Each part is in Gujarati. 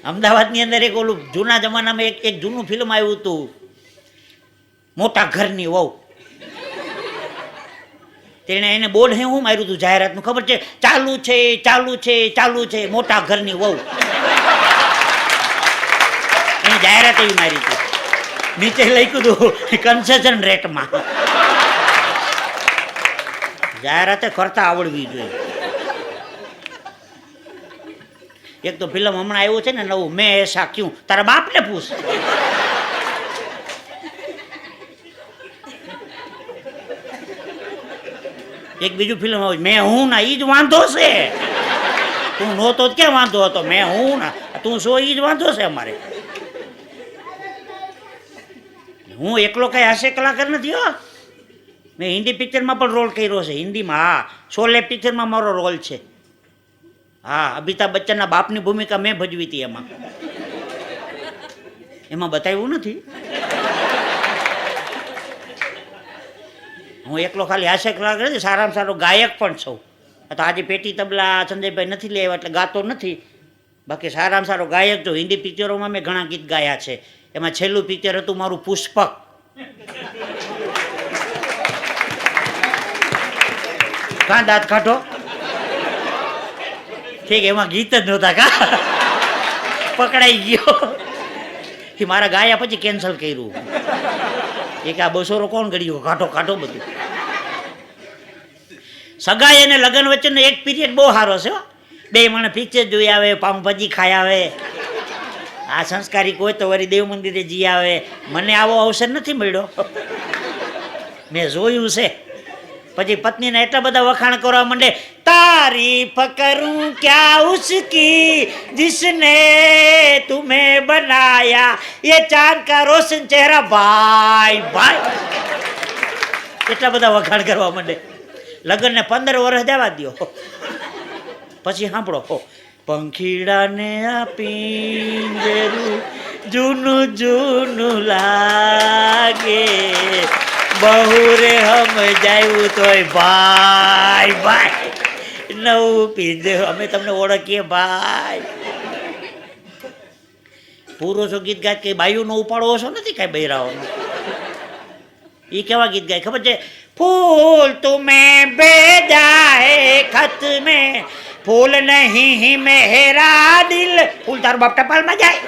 અમદાવાદની અંદર એક ઓલું જૂના જમાનામાં એક જૂનું ફિલ્મ આવ્યું હતું, મોટા ઘરની વહુ. તેણે એને બોર્ડ શું માર્યું હતું જાહેરાતનું ખબર છે? ચાલુ છે, ચાલુ છે, ચાલુ છે, મોટા ઘરની વહુ. એની જાહેરાત એવી મારી હતી. નીચે લખ્યું હતું કન્સેશન રેટમાં. જાહેરાતે કરતા આવડવી જોઈએ. એક તો ફિલ્મ હમણાં આવ્યું છે ને નવું, મેં એસા ક્યું, તારા બાપને પૂછ. એક બીજું ફિલ્મ આવ્યું, મેં હું ના, ઈ જ વાંધો છે. તું નહોતો ક્યાં વાંધો હતો? મેં હું ના, તું શું, ઈ જ વાંધો છે અમારે. હું એકલો કઈ હાસ્ય કલાકાર નથી હો. મેં હિન્દી પિક્ચરમાં પણ રોલ કર્યો છે, હિન્દીમાં. હા, શોલે પિક્ચરમાં મારો રોલ છે. હા, અમિતાભ બચ્ચનના બાપની ભૂમિકા મેં ભજવી હતી. એમાં બતાવ્યું નથી. હું એકલો ખાલી હાસ્ય કલાકાર નથી, સારામાં સારો ગાયક પણ છું. તો આજે પેટી તબલા સંજયભાઈ નથી લેવા એટલે ગાતો નથી. બાકી સારામાં સારો ગાયક જો. હિન્દી પિક્ચરોમાં મેં ઘણા ગીત ગાયા છે. એમાં છેલ્લું પિક્ચર હતું મારું પુષ્પક. કાં દાંત કાઢો? ઠીક, એમાં ગીત જ નહોતા કા, પકડાઈ ગયો. મારા ગાયા પછી કેન્સલ કર્યું. એક આ બસોરો કોણ ગળ્યો? કાઢો કાઢો બધું. સગાઈ અને લગ્ન વચ્ચેનો એક પીરિયડ બહુ સારો છે. બે મને પિક્ચર જોઈ આવે, પાઉંભાજી ખાઈ આવે. આ સંસ્કારી કોઈ તો વળી દેવ મંદિરે જી આવે. મને આવો અવસર નથી મળ્યો. મેં જોયું છે. પછી પત્નીને એટલા બધા વખાણ કરવા માંડે, તારીફ કરું ક્યા ઉસકી जिसने तुम्हें बनाया, ये चांद का रोशन चेहरा, ભાઈ ભાઈ. એટલા બધા વખાણ કરવા માંડે. લગ્નને 15 વર્ષ જવા દો, પછી સાંભળો, પંખીડાને આ પિંજરું જૂનું જૂનું લાગે, બહુ રે હમ જાયું તોય ભાઈ ભાઈ નવું પિંજર અમે તમને ઓળખીએ ભાઈ. પુરુષો ગીત ગાય કે બાયુનો ઉપાડો ઓછો નથી કાંઈ બૈરાઓનો. એ કેવા ગીત ગાય ખબર છે? ફૂલ તુમે ભેજા હે ખત મેં, ફૂલ નહીં મેરા દિલ. ફૂલ તારો બાપ ટપાલમાં જાય.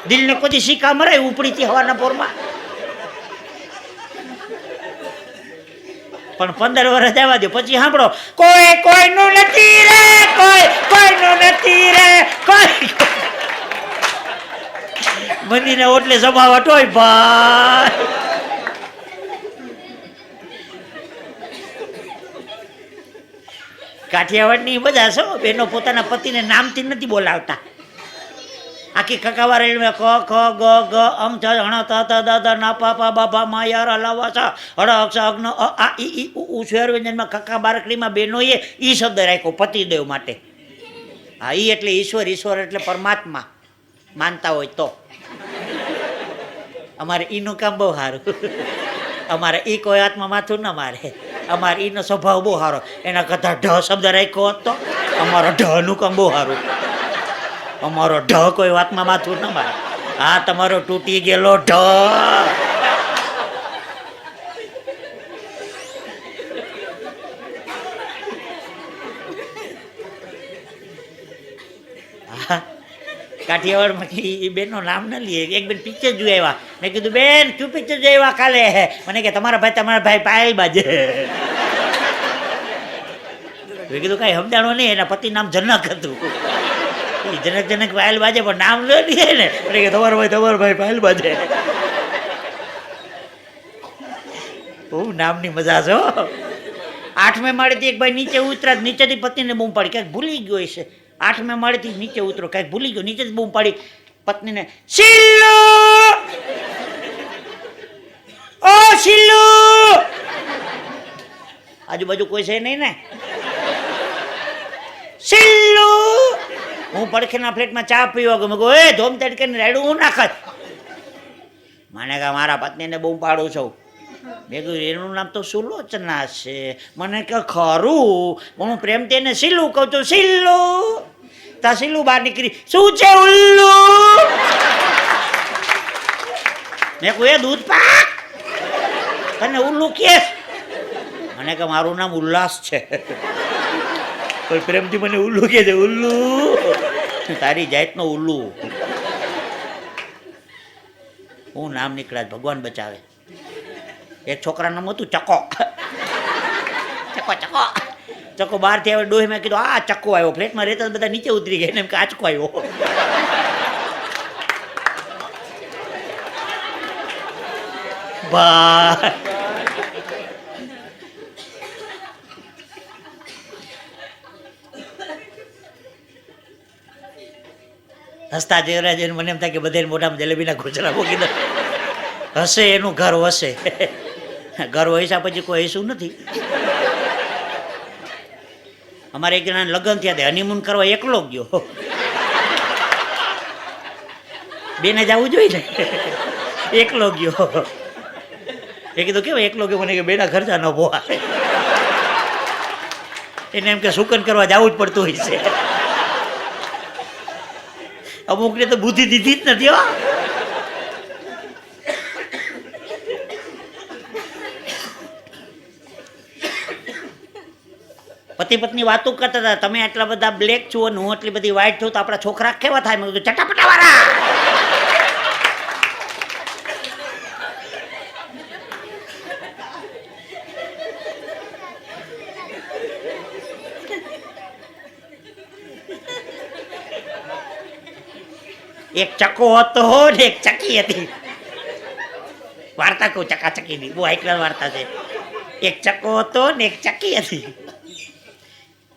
દિલને કોઈ શીખા મરાય ઉપડીથી હવાના પોરમાં. પણ 15 વર્ષ જવા દો, પછી સાંભળો, કોઈ કોઈનું નથી રે, કોઈ કોઈનું નથી રે, કોઈ મંદિરને ઓટલે જમાવટ હોય ભાઈ. કાઠિયાવાડની બધા છો બેનો પોતાના પતિને નામથી નથી બોલાવતા. આખી કકાવાર ક ખ ગ ગ અમ ચ હણ ત ત દ દ ન પ પ બ ભ મ ય ર લ વ સ હળ અક્ષ અગ્ન અ આ ઈ ઈ ઉ સ્વર વ્યંજનમાં કકા બારકડીમાં બેનોએ ઈ શબ્દ રાખ્યો પતિદેવ માટે. હા, ઈ એટલે ઈશ્વર, ઈશ્વર એટલે પરમાત્મા માનતા હોય તો. અમારે ઈનું કામ બહુ સારું. અમારે ઈ કોઈ આત્મા માથું ન મારે. અમારે ઈનો સ્વભાવ બહુ સારો. એના કરતાં ઢ શબ્દ રાખ્યો હોત તો અમારો ઢનું કામ બહુ સારું. અમારો ઢ કોઈ વાતમાં માથું ન મારે. હા, તમારો તૂટી ગયેલો ઢ. કાઠિયાવાડમાં એ બેનનું નામ ન લઈએ. એક બેન પિક્ચર જોઈ આવ્યા. મેં કીધું, બેન શું પિક્ચર જોઈ આવ્યા કાલે? મને કે તમારા ભાઈ પાયલ બાજે. મેં કીધું કાંઈ સમજાણો નહીં. એના પતિ નામ જનક હતું. જનક જનક પાયલ બાજે, પણ નામ લો ને. એટલે કે તમારો ભાઈ પાયલ બાજે. બહુ નામની મજા છે. 8મે માળેથી એક ભાઈ નીચે ઉતરા, નીચેથી પત્નીને બૂમ પાડી, ક્યાંક ભૂલી ગયો છે. 8મે માળેથી નીચે ઉતરો, ક્યાંક ભૂલી ગયો, નીચે જ બૂમ પાડી પત્નીને, શિલ્લુ ઓ શિલ્લુ. આજુબાજુ કોઈ છે નહીં ને? શિલ્લુ. હું પડખેના ફ્લેટમાં ચા પીવા ગયો. મેં કહું, એ ધોમ તડકે રાયડું હું નાખત. મને કહે મારા પત્નીને બૂમ પાડું છું. મેં કહ્યું એનું નામ તો સુલોચના છે. મને કે ખરું, હું પ્રેમથી એને શીલું કહું છું. શીલું તા સીલું બહાર નીકળી, શું છે ઉલ્લુ? મેં કહું એ દૂધ પાક તને ઉલ્લુ કે? મને કે મારું નામ ઉલ્લાસ છે. કોઈ પ્રેમથી મને ઉલ્લુ કે છે, ઉલ્લુ તારી જાતનો ઉલ્લુ. હું નામ નીકળ્યા, ભગવાન બચાવે. એક છોકરા નામ હતું ચકો. ચકો ચકો ચકો બહારથી આવે, ડોહી મેં કીધું આ ચક્કો આવ્યો. ફ્લેટમાં રહેતા બધા નીચે ઉતરી ગયા, એમ કે આચકો આવ્યો. બા હસતા ચહેરા જોઈને મને એમ થાય કે બધા મોઢામાં જલેબીના ગોચરા મૂકી દો. હશે એનું ઘર વસે. ઘર વસ્યા પછી કોઈ હસું નથી. અમારે એક જણા લગ્ન થયા હતા, હનીમૂન કરવા એકલો ગયો. બેને જવું જોઈએ ને, એકલો ગયો. એ કીધું કેવું એકલો ગયો? મને કે બેના ખર્ચા ન પોવા. એને એમ કે સુકન કરવા જવું જ પડતું હોય છે. અમુકને તો બુદ્ધિ દીધી જ નથી. હો પતિ પત્ની વાતો કરતા હતા, તમે આટલા બધા બ્લેક છો અને હું આટલી બધી વ્હાઈટ છું તો આપણા છોકરા કેવા થાય? મેં કીધું ચટાપટા વાળા. એક ચકો હતો ને એક ચકી હતી. વાર્તા કહું ચકાચકીની, બહુ હાઈકલાસ વાર્તા છે. એક ચકો હતો ને એક ચકી હતી.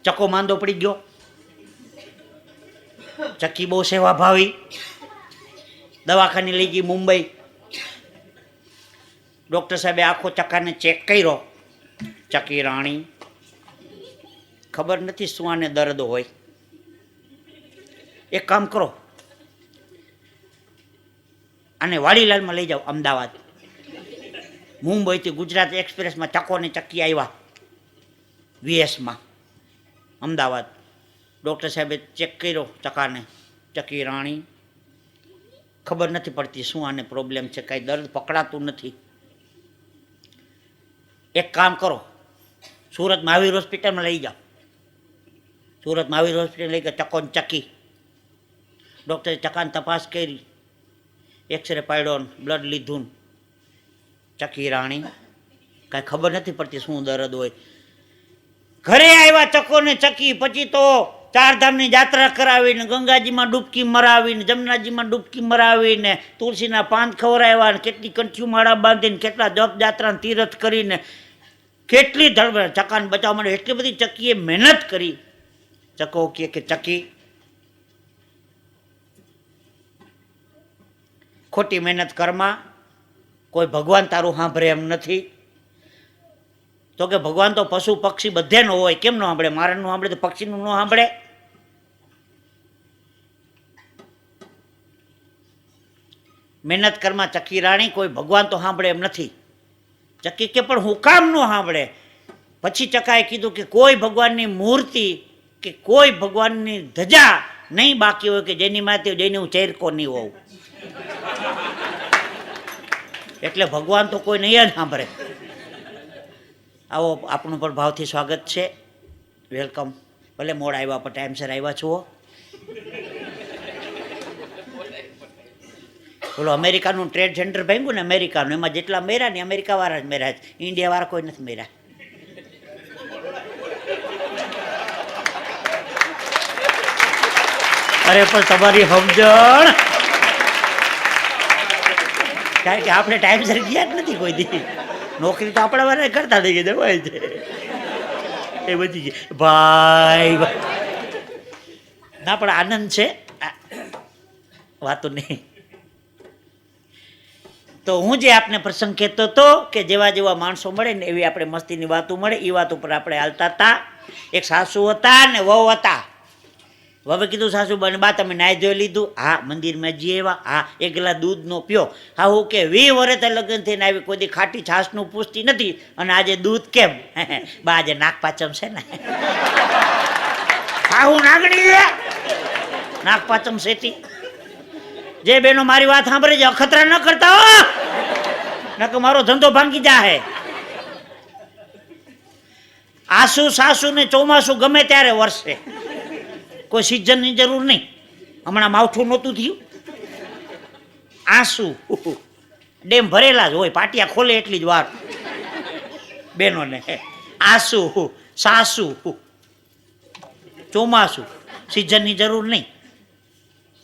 ચકો માંદો પડી ગયો, ચકી બહુ સેવા ભાવી, દવાખાને લઈ ગઈ મુંબઈ. ડોક્ટર સાહેબે આખો ચક્કાને ચેક કર્યો. ચકી રાણી ખબર નથી શું આને દર્દ હોય. એક કામ કરો, આને વાડીલાલમાં લઈ જાઓ અમદાવાદ. મુંબઈથી ગુજરાત એક્સપ્રેસમાં ચકો ને ચક્કી આવ્યા VS માં અમદાવાદ. ડૉક્ટર સાહેબે ચેક કર્યો ચકાને. ચકી રાણી ખબર નથી પડતી શું આને પ્રોબ્લેમ છે, કાંઈ દર્દ પકડાતું નથી. એક કામ કરો, સુરત મહાવીર હોસ્પિટલમાં લઈ જાઓ. સુરત મહાવીર હોસ્પિટલ લઈ ગયા ચકો ને ચકી. ડૉક્ટરે ચકાને તપાસ કરી, એક્સરે પાડ્યો, બ્લડ લીધું. ચકી રાણી કાંઈ ખબર નથી પડતી શું દર્દ હોય. ઘરે આવ્યા ચકો ને ચકી. પછી તો ચારધામની યાત્રા કરાવીને, ગંગાજીમાં ડૂબકી મરાવીને, જમનાજીમાં ડૂબકી મરાવીને, તુલસીના પાન ખવડાવ્યા, કેટલી કંઠીઓ માળા બાંધીને, કેટલા જપ યાત્રા તીરથ કરીને, કેટલી ચકાને બચાવવા માટે એટલી બધી ચકીએ મહેનત કરી. ચકો કે ચકી ખોટી મહેનત કરમાં, કોઈ ભગવાન તારું સાંભળે એમ નથી. તો કે ભગવાન તો પશુ પક્ષી બધેનો હોય, કેમ ન સાંભળે? મારાનું સાંભળે તો પક્ષીનું ન સાંભળે? મહેનત કરમાં ચકી રાણી, કોઈ ભગવાન તો સાંભળે એમ નથી. ચકી કે પણ હું કામ ન સાંભળે? પછી ચકાએ કીધું કે કોઈ ભગવાનની મૂર્તિ કે કોઈ ભગવાનની ધજા નહીં બાકી હોય કે જેની માથે જેની હું ચેરકો નહીં હોઉં. એટલે ભગવાન તો કોઈ નહીં જ સાંભળે. આવો, આપણું પણ ભાવથી સ્વાગત છે. વેલકમ. ભલે મોડ આવ્યા પણ ટાઈમસર આવ્યા છો. બોલો, અમેરિકાનું ટ્રેડ સેન્ટર ભાંગ્યું ને, અમેરિકાનું, એમાં જેટલા મેરા ને અમેરિકા વાળા જ મેરા છે, ઇન્ડિયા વાળા કોઈ નથી મેરા. અરે પણ તમારી સમજણ, કારણ કે આપણે ટાઈમસર ગયા જ નથી કોઈ દી. નોકરી તો આપણા વાળા કરતા થઈ ગઈ જવાય છે એ બધી ભાઈ. ના પણ આનંદ છે વાતો નહીં. તો હું જે આપને પ્રસંગ કહેતો હતો કે જેવા જેવા માણસો મળે ને એવી આપણે મસ્તીની વાતો મળે, એ વાત ઉપર આપણે હાલતા હતા. એક સાસુ હતા ને વહુ હતા. હવે કીધું સાસુ બને બા તમે નાઈ ધોઈ લીધું? હા. મંદિરમાં જઈ આવ્યા? હા. એક ગ્લાસ દૂધનો પીઓ? હા. હું કે 20 વર્ષે લગ્ન થઈને આવી, કોઈ દી ખાટી છાશનું પૂછતી નથી, અને આજે દૂધ કેમ? બા આજે નાક પાચમ છે ને. હા હું નાગણી છે. નાગપાચમ શેઠી. જે બેનો મારી વાત સાંભળે છે અખતરા ન કરતા હો, નકર મારો ધંધો ભાંગી જાહે. આસુ સાસુ ને ચોમાસું ગમે ત્યારે વરસે, કોઈ સિઝનની જરૂર નહીં. હમણાં માવઠું નહોતું થયું, આંસુ ડેમ ભરેલા જ હોય, પાટિયા ખોલે એટલી જ વાર બેનોને. આંસુ સાસુ ચોમાસું સિઝનની જરૂર નહીં.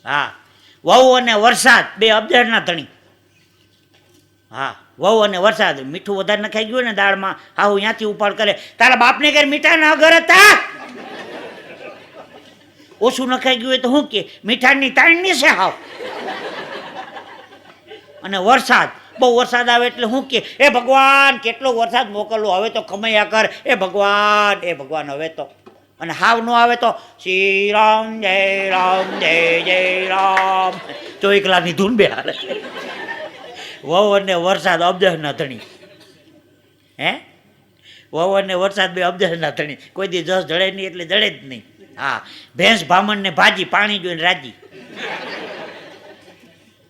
હા, વહુ અને વરસાદ બે અબજડના ધણી. હા, વહુ અને વરસાદ. મીઠું વધારે નખાઈ ગયું ને દાળમાં, હાઉ ત્યાંથી ઉપાડ કરે, તારા બાપને ઘેર મીઠા ના ઘર હતા. ઓછું નખાઈ ગયું હોય તો શું કે મીઠાની તાણની છે હાવ. અને વરસાદ, બહુ વરસાદ આવે એટલે શું કે એ ભગવાન કેટલો વરસાદ મોકલો, હવે તો ખમૈયા કર એ ભગવાન હવે તો. અને હાવ નો આવે તો શ્રી રામ જય રામ 24 કલાકની ધૂન બે હાલે. વહુ અને વરસાદ અબજના ધણી. હે, વહુ અને વરસાદ બે અબજના ધણી. કોઈ દી જસ જડે નહીં એટલે જડે જ નહીં. હા, ભેંસ ભામણ ને ભાજી, પાણી જોઈને રાજી.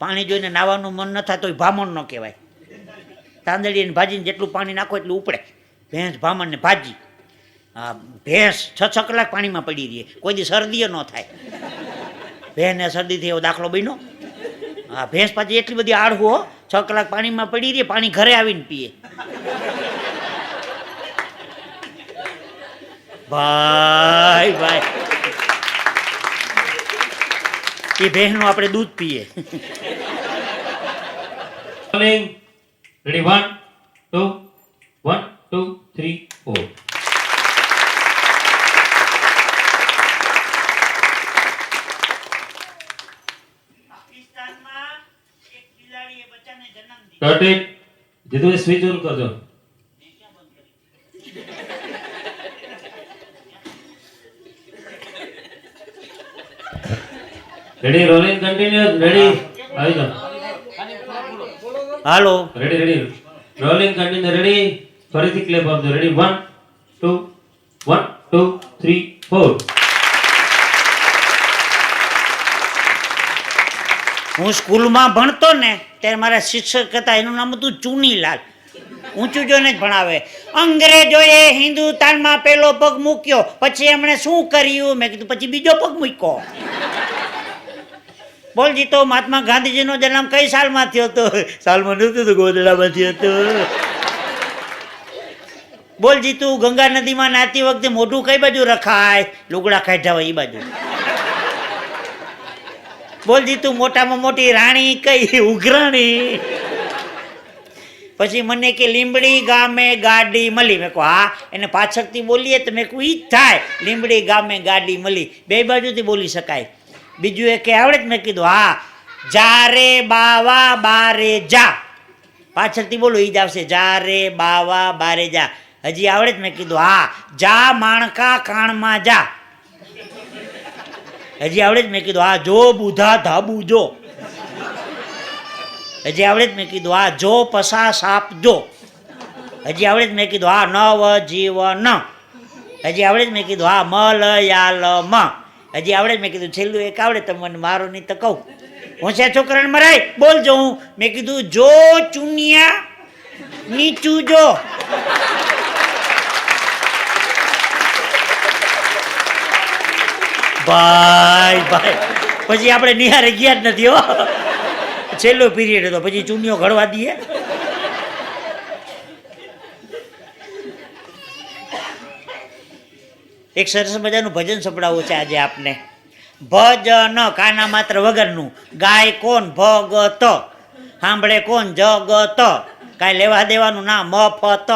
પાણી જોઈને નાવાનું મન ન થાય તો ભામણ ન કહેવાય. તાંદડી અને ભાજીને જેટલું પાણી નાખો એટલું ઉપડે. ભેંસ ભામણ ને ભાજી. હા, ભેંસ 6 કલાક પાણીમાં પડી રહી, કોઈ દી શરદી ન થાય. ભેંસને શરદી થઈ એવો દાખલો બન્યો. હા, ભેંસ પાછી એટલી બધી આળહું હો, 6 કલાક પાણીમાં પડી રહી, પાણી ઘરે આવીને પીએ. ભાઈ ભાઈ, એ ભેંસનું આપણે દૂધ પીએ. રેડી 1 2 1 2 3 4. પાકિસ્તાનમાં એક બિલાડીએ બચ્ચાને જન્મ દીધો. Cut it. Jitu switch on કરજો. Ready, rolling continuous. રેડી, આવી જાઓ. હાલો, રેડી, રોલિંગ કન્ટિન્યુ. રેડી, ફરીથી ક્લેપ આપજો. રેડી 1 2 1 2 3 4. હું સ્કૂલમાં ભણતો ને ત્યારે મારા શિક્ષક હતા, એનું નામ હતું ચુનીલાલ. ઊંચું જોઈને જ ભણાવે. અંગ્રેજોએ હિન્દુસ્તાનમાં પેલો પગ મૂક્યો, પછી એમણે શું કર્યું? મેં કીધું પછી બીજો પગ મૂક્યો. બોલ જીતો, મહાત્મા ગાંધીજીનો જન્મ કઈ સાલમાં થયો હતો? સાલમાં નહોતું તો ગોદડામાં થયો હતો. બોલ જીતું, ગંગા નદીમાં નાતી વખતે મોઢું કઈ બાજુ રખાય? લુગડા કાઢ્યા હોય એ બાજુ. બોલ જીતું, મોટામાં મોટી રાણી કઈ? ઉઘરાણી. પછી મને કે લીંબડી ગામે ગાડી મળી. મેં કહું હા, એને પાછળથી બોલીએ તો મેં કહું ઈ જ થાય, લીંબડી ગામે ગાડી મળી. બે બાજુથી બોલી શકાય. બીજું એ કે આવડે જ? મેં કીધું હા, જા રે બાવા બારે જા. પાછળથી બોલો ઈ જ આવશે, જા રે બાવા બારે જા. હજી આવડે જ? મેં કીધું હા, જા માણકા કાણમાં જા. હજી આવડે જ? મેં કીધું હા, જો બુધા ધાબુ જો. હજી આવડે જ? મેં કીધું હા, જો પસા સાપ જો. હજી આવડે જ? મેં કીધું હા, નવ જીવન. હજી આવડે જ? મેં કીધું હા, મલયાલ મ. હજી આવડે જ? મેં કીધું છેલ્લું એક આવડે તો મને મારો નહીં તો કહું. હોશિયાર છોકરાને મરાય બોલજો હું. મેં કીધું જો ચુનિયા નીચું જો. ભાઈ ભાઈ, પછી આપણે નિહારે ગયા જ નથી હો. છેલ્લો પીરિયડ હતો, પછી ચૂનીઓ ઘડવા દઈએ. એક સરસ મજાનું ભજન સંભળાવવું છે આજે આપને. ભજન કાના માત્ર વગરનું, ગાય કોણ? ભગત. સાંભળે કોણ? જગત. કાંઈ લેવા દેવાનું ના, મફત.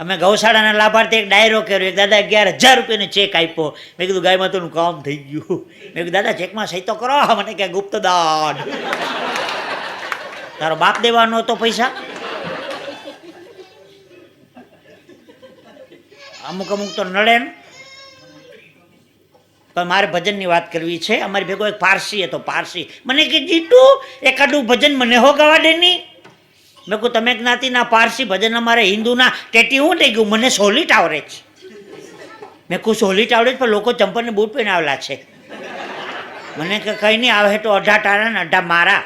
અમે ગૌશાળાના લાભાર્થી એક ડાયરો કર્યો. એક દાદા 11,000 રૂપિયાનો ચેક આપ્યો. મેં કીધું ગાય માતાનું કામ થઈ ગયું. મેં કીધું દાદા ચેકમાં સહી તો કરો. મને કે ગુપ્ત દાન. તારો બાપ દેવાનો હતો પૈસા? અમુક તો નડે ને. પણ મારે ભજનની વાત કરવી છે. અમારી ભેગો એક પારસી હતો. પારસી મને કે જીતું એકાદું ભજન મને હો ગાવા દે નહીં. મેં કહું તમે જ્ઞાતિના પારસી, ભજન અમારે હિન્દુના ટેટી હું થઈ ગયું, મને સોલિટ આવડે છે. મેં કહું સોલિટ આવડે છે પણ લોકો ચંપલ ને બૂટ પહેને આવેલા છે. મને કે કંઈ નહીં આવે તો અઢા તારા ને અઢા મારા.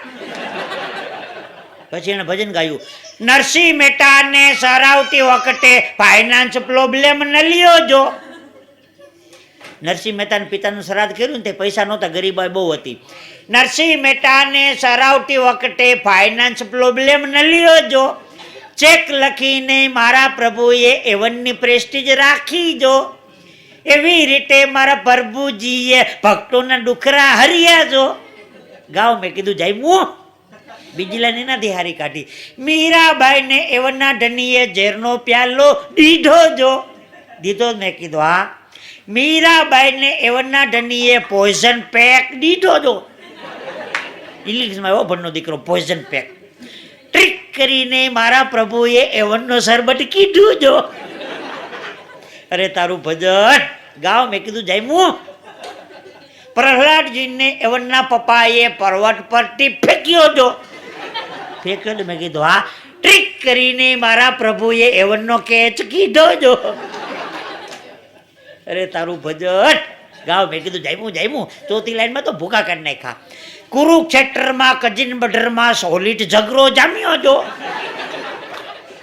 પછી એને ભજન ગાયું, નરસિંહ મહેતાને સરાવતી વખતે ફાઇનાન્સ પ્રોબ્લેમ ન લ્યો જો. નરસિંહ મહેતાના પિતાનું શ્રાદ્ધ કર્યું ને તે પૈસા નહોતા, ગરીબાઈ બહુ હતી. નરસિંહ મહેતાને સરાવતી વખતે ફાઇનાન્સ પ્રોબ્લેમ ન લ્યો જો. ચેક લખીને મારા પ્રભુએ એવનની પ્રેસ્ટીજ રાખી જો. એવી રીતે મારા પ્રભુજીએ ભક્તોના ડુખરા હરિયા જો. ગાવ મેં કીધું જાય હું બીજી લાઈન એનાથી હારી કાઢી, મીરાબાઈને એવનના ધનીએ ઝેરનો પ્યાલો દીધો જો. દીધો મેં કીધું હા. મીરાબાઈને એવનના ધનીએ પોઈઝન પેક દીધો જો. ઇંગ્લિશમાં એવો ભણનો દીકરો પોઈઝન પેક. ટ્રીક કરીને મારા પ્રભુએ એવનનો શરબત કીધું જો. અરે તારું ભજન ગાવ મેં કીધું જાય હું. પ્રહલાદજીને એવનના પપ્પાએ પર્વત પરથી ફેંક્યો જો. ફેંક્યો મેં કીધું હા. ટ્રીક કરીને મારા પ્રભુએ એવનનો કેચ કીધો જો. અરે તારું ભજન ગાવ મેં કીધું જામ્યું. ચોથી લાઈનમાં તો ભૂકા કાઢી નાખ્યા. કુરુક્ષેત્રમાં કજીન બઢરમાં સોલિડ ઝઘરો જામ્યો જો.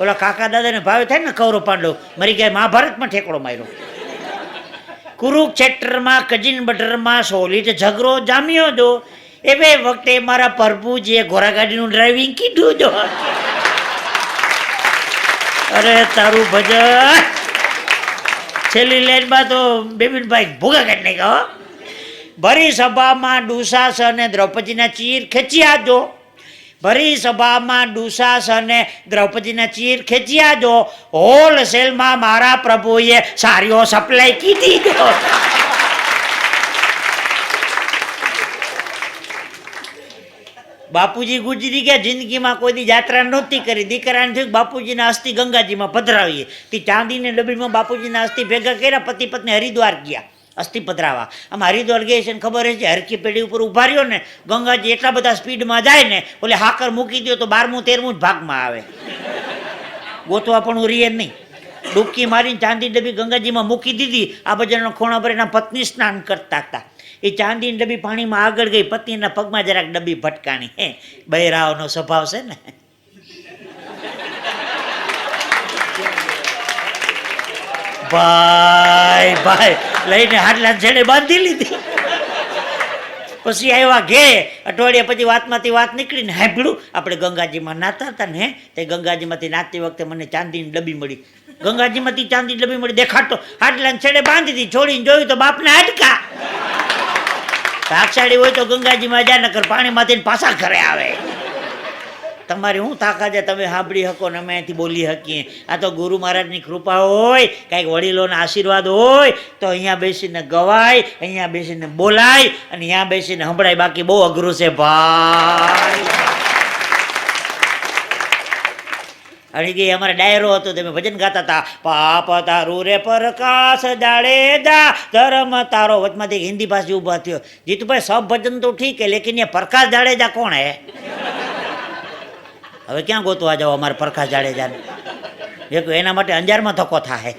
ઓલા કાકા દાદાને ભાવે થાય ને કૌરવ પાંડવ મરી ગયા, મહાભારતમાં ઠેકડો માર્યો. કુરુક્ષેત્રમાં કજીન બઢરમાં સોલિડ ઝઘરો જામ્યો જો. એવે વખતે મારા પ્રભુજીએ ઘોડાગાડીનું ડ્રાઇવિંગ કીધું જો. અરે તારું ભજન છેલ્લી લાઈનમાં તો બેબીનભાઈ ભૂગા કાઢી નાખ્યા. ભરી સભામાં દુશાસને દ્રૌપદીના ચીર ખેંચ્યા જો. ભરી સભામાં દુશાસને દ્રૌપદીના ચીર ખેંચ્યા જો. હોલસેલમાં મારા પ્રભુએ સારીઓ સપ્લાય કીધી જો. બાપુજી ગુજરી ગયા, જિંદગીમાં કોઈ દી યાત્રા નહોતી કરી. દીકરાને થયું બાપુજીના અસ્થિ ગંગાજીમાં પધરાવીએ. તે ચાંદીની ડબ્બીમાં બાપુજીના અસ્થિ ભેગા કર્યા. પતિ પત્ની હરિદ્વાર ગયા અસ્થિ પધરાવા. આમ હરિદ્વાર ગઈ છે ને ખબર છે, હરકી પેઢી ઉપર ઉભા રહ્યો ને, ગંગાજી એટલા બધા સ્પીડમાં જાય ને, ઓલે હાકર મૂકી દો તો 12મું 13મું જ ભાગમાં આવે. ગોતવા પણ રીએ નહીં. ડૂબકી મારીને ચાંદી ડબ્બી ગંગાજીમાં મૂકી દીધી. આ બજારના ખૂણા પર એના પત્ની સ્નાન કરતા હતા. એ ચાંદીની ડબ્બી પાણીમાં આગળ ગઈ, પત્નીના પગમાં જરાક ડબ્બી ભટકાણી. બૈરાઓનો સ્વભાવ છે ને. ભાઈ લઈને હાડલા છેડે બાંધી લીધી. પછી આવ્યા ઘે. અઠવાડિયા પછી વાતમાંથી વાત નીકળીને સાંભળ્યું આપણે ગંગાજીમાં નાતા હતા ને, તે ગંગાજીમાંથી નાતી વખતે મને ચાંદીની ડબ્બી મળી. ગંગાજીમાંથી ચાંદીની ડબ્બી મળી દેખાડતો હાડલા છેડે બાંધી હતી. છોડીને જોયું તો બાપના હાડકા. ભાગશાળી હોય તો ગંગાજીમાં જા, નકર પાણીમાંથી પાછા ઘરે આવે. તમારી હું તાકાત છે તમે સાંભળી શકો ને અમે અહીંથી બોલી શકીએ. આ તો ગુરુ મહારાજની કૃપા હોય, કાંઈક વડીલોના આશીર્વાદ હોય તો અહીંયા બેસીને ગવાય, અહીંયા બેસીને બોલાય અને અહીંયા બેસીને સંભળાય. બાકી બહુ અઘરું છે ભાઈ. અણી ગઈ અમારે ડાયરો હતો, તમે ભજન ગાતા હતા, પાપ તારું રે પ્રકાશ જાડેજા ધર્મ તારો. વચમાંથી હિન્દી પાસે ઊભા થયો. જીતુભાઈ સબ ભજન તો ઠીક હે, લેકિન ये प्रकाश જાડેજા કોણ હે? હવે ક્યાં ગોતવા જાવ અમારે પ્રકાશ જાડેજાને? એક એના માટે અંજારમાં ધક્કો થાય.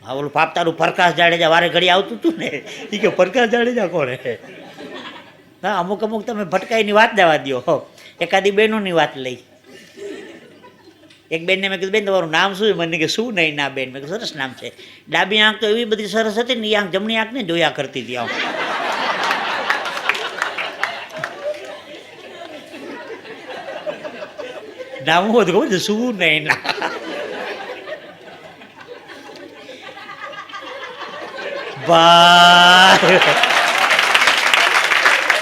હા ઓલું પાપ તારું પ્રકાશ જાડેજા વારે ઘડી આવતું હતું ને, એ કે પ્રકાશ જાડેજા કોણ હે? હા અમુક તમે ભટકાઈની વાત જવા દો. એકાદી બહેનોની વાત લઈ. એક બેનને મેં કીધું બેન તમારું નામ શું છે? મને કે શું નહીં ના બેન. મેં કીધું સરસ નામ છે. ડાબી આંખ તો એવી બધી સરસ હતી ને, એ આંખ જમણી આંખને જોયા કરતી હતી. આમ નામ હતું ખબર શું નહીં ના. ભાઈ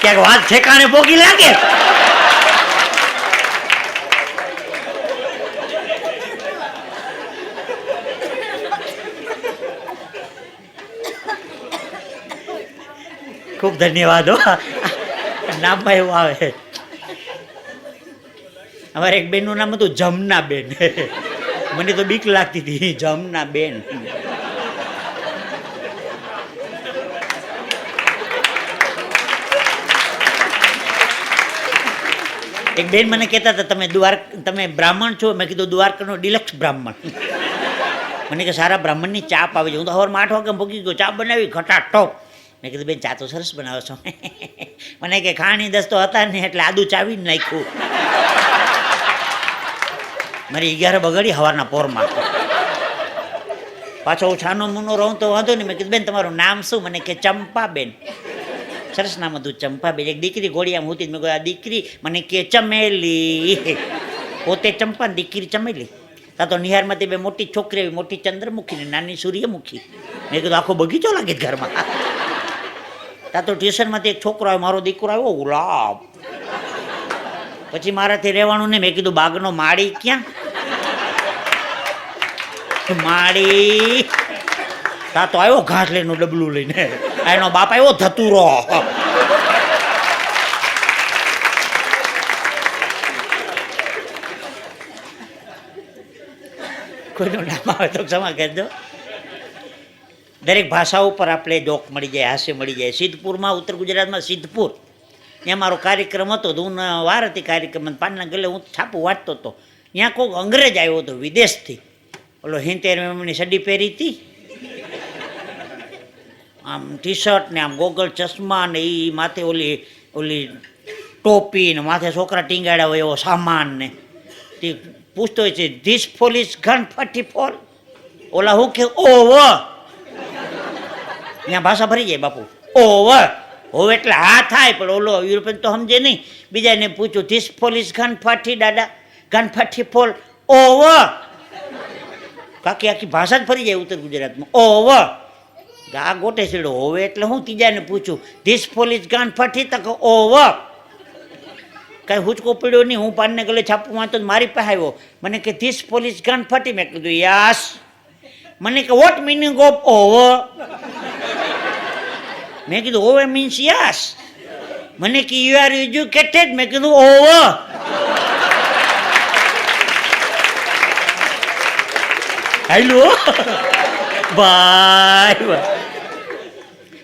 ક્યાંક વાત ઠેકાણે પોગી લાગે. ખૂબ ધન્યવાદ. નામમાં એવું આવે. અમારે એક બેનનું નામ હતું જમના બેન. મને તો બીક લાગતી હતી, જમના બેન. એક બેન મને કહેતા હતા તમે બ્રાહ્મણ છો? મેં કીધું દ્વારકાનો ડિલક્ષ બ્રાહ્મણ. મને કે સારા બ્રાહ્મણની ચા પાવી છે. હું તો સવારમાં 8 વાગે ભૂગી ગયો, ચા બનાવી ઘટાટોપ. મેં કીધું બેન ચા તો સરસ બનાવો છો. મને કે ખાણી દસ તો હતા ને એટલે આદુ ચાવી જ નાખ્યું. મારી 11 બગાડી સવારના પોરમાં. પાછો હું છાનો મૂનો રહું તો વાંધો નહીં. મેં કીધું બેન તમારું નામ શું? મને કે ચંપાબેન. સરસ નામ હતું ચંપાબેન. એક દીકરી ઘોડિયામાં હોતી. મેં કહ્યું આ દીકરી? મને કે ચમેલી. પોતે ચંપા ને દીકરી ચમેલી. તા તો નિહારમાંથી બે મોટી છોકરી આવી, મોટી ચંદ્રમુખી ને નાની સૂર્યમુખી. મેં કીધું આખો બગીચો લાગે છે ઘરમાં. તા તો ટ્યુશનમાંથી એક છોકરો આવ્યો, મારો દીકરો આવ્યો ગુલાબ. પછી મારાથી રહેવાનું નહીં. મેં કીધું બાગનો માળી ક્યાં? માળી. તા તો આવ્યો ઘાસ લઈને ડબલું લઈને. એનો બાપ આવ્યો ધતુરો. કોઈનું નામ આવે તો ક્ષમા કરજો. દરેક ભાષા ઉપર આપણે જોક મળી જાય, હાસ્ય મળી જાય. સિદ્ધપુરમાં, ઉત્તર ગુજરાતમાં સિદ્ધપુર, ત્યાં મારો કાર્યક્રમ હતો તો હું વાર હતી કાર્યક્રમ, પાનના ગલે હું છાપું વાંચતો હતો. ત્યાં કોઈક અંગ્રેજ આવ્યો હતો વિદેશથી. ઓલો 70 સડી પહેરી હતી, આમ ટી શર્ટ ને આમ ગોગલ ચશ્મા ને એ માથે ઓલી ટોપી ને માથે છોકરા ટીંગાડ્યા હોય એવો સામાન ને. તે પૂછતો હોય છે ધીસ પોલીસ ગન 44. ઓલા હું કે ઓવર. ત્યાં ભાષા ભરી જાય બાપુ. ઓવર હોવે એટલે હા થાય, પણ ઓલો યુરોપિયન તો સમજે નહીં. બીજાને પૂછ્યું ધીસ પોલીસ ગન 40 દાદા, ગન 44 ઓવર. કાકી આખી ભાષા જ ફરી જાય ઉત્તર ગુજરાતમાં. ઓવર. આ ગોટે છેડો હોવે એટલે હું ત્રીજાને પૂછું ધીસ પોલીસ ગન 40 તક ઓવર. કાંઈ હુચકો પડ્યો નહીં. હું પાનને ગલે છાપું વાંચતો મારી પાસે આવ્યો. મને કે ધીસ પોલીસ ગન 40. મેં કીધું યસ. મને કે વોટ મિનિંગ ઓફ ઓવર? મેં કીધું ઓવર મીન્સ યસ. મને કે યુ આર એજ્યુકેટેડ? મેં કીધું ઓવર. હેલો ભાઈ.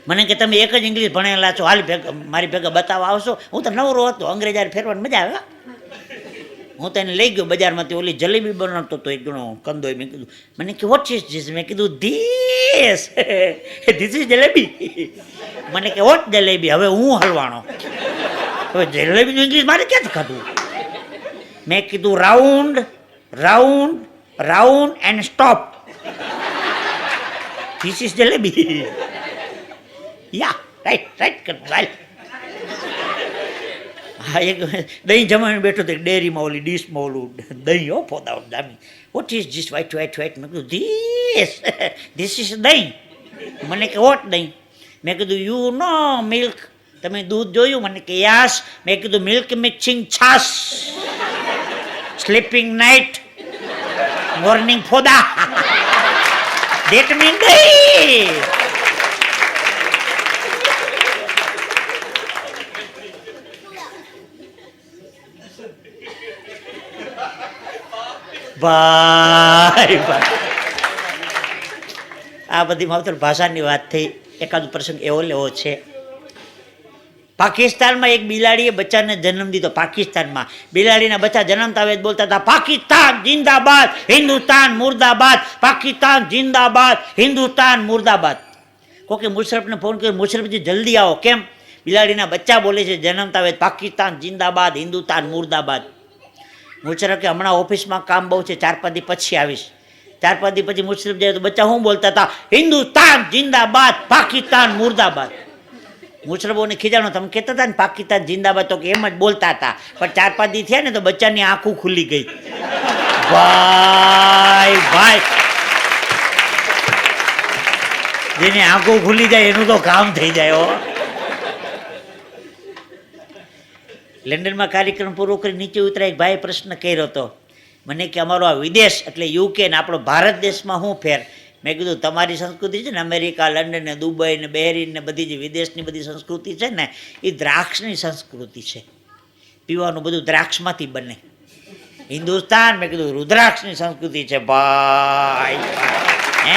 મને કે તમે એક જ ઇંગ્લિશ ભણેલા છો, હાલ ભેગા મારી ભેગા બતાવવા આવશો? હું તો નવરો હતો, અંગ્રેજારે ફેરવાની મજા આવે. હું તો એને લઈ ગયો બજારમાંથી, ઓલી જલેબી બનાવતો હતો એક જણો કંદોય. મેં કીધું, મને કે વોટ ઇઝ ધીસ? મેં કીધું ધીસ ઇઝ જલેબી. મને કે વોટ જલેબી? હવે હું હલવાણો. હવે જલેબીનું ઇંગ્લિશ મારે ક્યાંથી ખાધું? મેં કીધું round round round and stop. This is jalebi. Yeah right right કરતો હાલ. હા, એક દહીં જમાઈને બેઠો તો એક ડેરીમાં ઓલી ડીશમાં ઓલું દહીં હો પોદાવ દામી. What is this? White white white. મેં કીધું ધીસ ઇઝ દહીં. મને કે વોટ દહીં? મેં કીધું યુ નો મિલ્ક. તમે દૂધ જોયું? મને કે યસ. મેં કીધું મિલ્ક મિક્સિંગ છાસ, સ્લીપિંગ નાઇટ, મોર્નિંગ ફોદા. દેટ મીન દહીં. ભાઈ ભાઈ, આ બધી માત્ર ભાષાની વાત થઈ. એકાદ પ્રસંગ એવો લેવો છે. પાકિસ્તાનમાં એક બિલાડીએ બચ્ચાને જન્મ દીધો. પાકિસ્તાનમાં બિલાડીના બચ્ચા જન્મતા આવે બોલતા હતા પાકિસ્તાન જિંદાબાદ, હિન્દુસ્તાન મુર્દાબાદ, પાકિસ્તાન જિંદાબાદ, હિન્દુસ્તાન મુર્દાબાદ. કોકે મુશરફને ફોન કર્યો, મુશરફજી જલ્દી આવો. કેમ? બિલાડીના બચ્ચા બોલે છે જન્મતા આવે પાકિસ્તાન જિંદાબાદ, હિન્દુસ્તાન મુર્દાબાદ. મુશરફ કે હમણાં ઓફિસમાં કામ બહુ છે, 4-5 દી પછી આવીશ. 4-5 દી પછી મુશરફ જાય તો બચ્ચા શું બોલતા હતા? હિન્દુસ્તાન જિંદાબાદ, પાકિસ્તાન મુર્દાબાદ. મુશરફોને ખીજાણો, તમે કહેતા હતા ને પાકિસ્તાન જિંદાબાદ, તો કે એમ જ બોલતા હતા. પણ 4-5 દી થયા ને તો બચ્ચાની આંખું ખુલી ગઈ. ભાઈ ભાઈ, જેને આંખો ખુલી જાય એનું તો કામ થઈ જાય હો. લંડનમાં કાર્યક્રમ પૂરો કરી નીચે ઉતરા એક ભાઈ પ્રશ્ન કર્યો હતો મને કે અમારો આ વિદેશ એટલે યુકે ને આપણો ભારત દેશમાં શું ફેર? મેં કીધું તમારી સંસ્કૃતિ છે ને અમેરિકા, લંડન ને દુબઈ ને બહેરીન ને બધી જે વિદેશની બધી સંસ્કૃતિ છે ને એ દ્રાક્ષની સંસ્કૃતિ છે. પીવાનું બધું દ્રાક્ષમાંથી બને. હિન્દુસ્તાન મેં કીધું રુદ્રાક્ષની સંસ્કૃતિ છે ભાઈ. હે,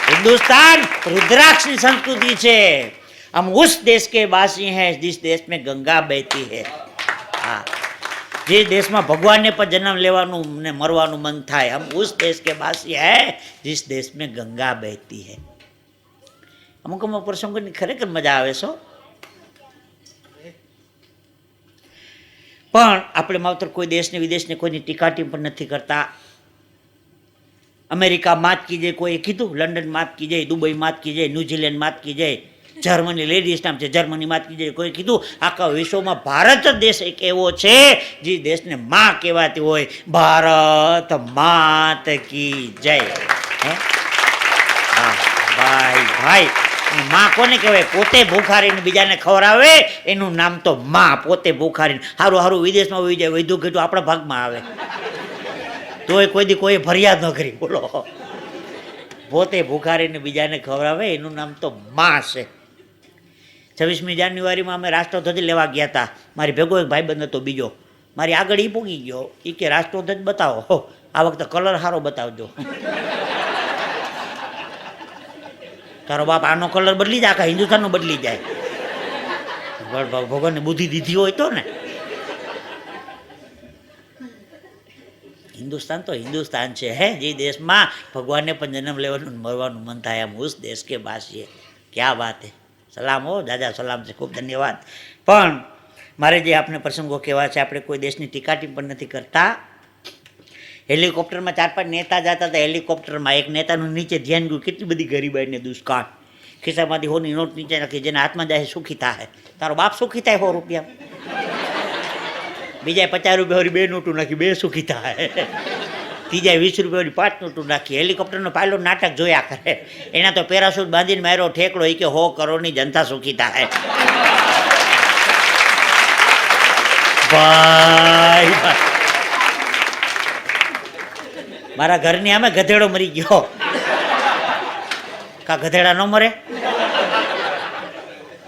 हिंदुस्तान रुद्राक्ष की संस्कृति છે. हम उस देश के वासी हैं जिस देश में गंगा बहती है. हाँ, જે દેશમાં ભગવાનને પણ જન્મ લેવાનું ને મરવાનું મન થાય, હમ ઉસ દેશ કે વાસી હૈ जिस देश में गंगा बहती है. અમુક અમુક પ્રસંગોની ખરેખર મજા આવે છો. પણ આપણે માત્ર કોઈ દેશને વિદેશને કોઈની ટીકા ટિપ્પણી નથી કરતા. અમેરિકા માત કી જય કોઈએ કીધું, લંડન માત કી જય, દુબઈ માત કી જય, ન્યુઝીલેન્ડ માત કી જય, જર્મની લેડીઝ નામ છે જર્મની માત કી જય કોઈ કીધું. આખા વિશ્વમાં ભારત જ દેશ એક એવો છે જે દેશને માં કહેવાતી હોય. ભારત માત કી જય. હે હા ભાઈ ભાઈ, માં કોને કહેવાય? પોતે ભૂખારીને બીજાને ખવડાવે એનું નામ તો માં. પોતે ભૂખારીને સારું સારું વિદેશમાં હોઈ જાય, વૈધું ઘેટું આપણા ભાગમાં આવે તોય કોઈ દી કોઈ ફરિયાદ ન કરી. બોલો, પોતે ભૂખારીને બીજાને ખવડાવે એનું નામ તો માં છે. 26મી જાન્યુઆરીમાં અમે રાષ્ટ્રધ્વજ લેવા ગયા હતા. મારી ભેગો એક ભાઈબંધ હતો બીજો, મારી આગળ એ પૂગી ગયો. એ કે રાષ્ટ્રધ્વજ બતાવો, આ વખતે કલર સારો બતાવજો. તારો બાપ આનો કલર બદલી જાય, આખા હિન્દુસ્તાનનો બદલી જાય. ભગવાનને બુદ્ધિ દીધી હોય તો ને. હિન્દુસ્તાન તો હિન્દુસ્તાન છે હે, જે દેશમાં ભગવાનને પણ જન્મ લેવાનું મરવાનું મન થાય, એમ ઉસ દેશ કે વાસી. ક્યાં વાત હે. સલામ હો દાદા, સલામ છે, ખૂબ ધન્યવાદ. પણ મારે જે આપણે પ્રસંગો કહેવા છે, આપણે કોઈ દેશની ટીકા ટિપ્પણી નથી કરતા. હેલિકોપ્ટરમાં 4-5 નેતા જતા હતા. હેલિકોપ્ટરમાં એક નેતાનું નીચે ધ્યાન ગયું, કેટલી બધી ગરીબાઈને દુષ્કાળ. ખિસ્સામાંથી હોની નોટ નીચે નાખી, જેના હાથમાં જાય સુખી થાય. તારો બાપ સુખી થાય 100 રૂપિયા, બીજા 50 રૂપિયા વાળી 2 નોટું નાખી 2 સુખી થાય, ત્રીજા 20 રૂપિયા વાળી 5 નોટું નાખી. હેલિકોપ્ટરનો પાયલોટ નાટક જોયા કરે. એના તો પેરાશૂટ બાંધીને માર્યો ઠેકડો, એ કે 100 કરોડની જનતા સુખી થાય. ભાઈ ભાઈ, મારા ઘરની આમે ગધેડો મરી ગયો. કા ગધેડા ન મરે?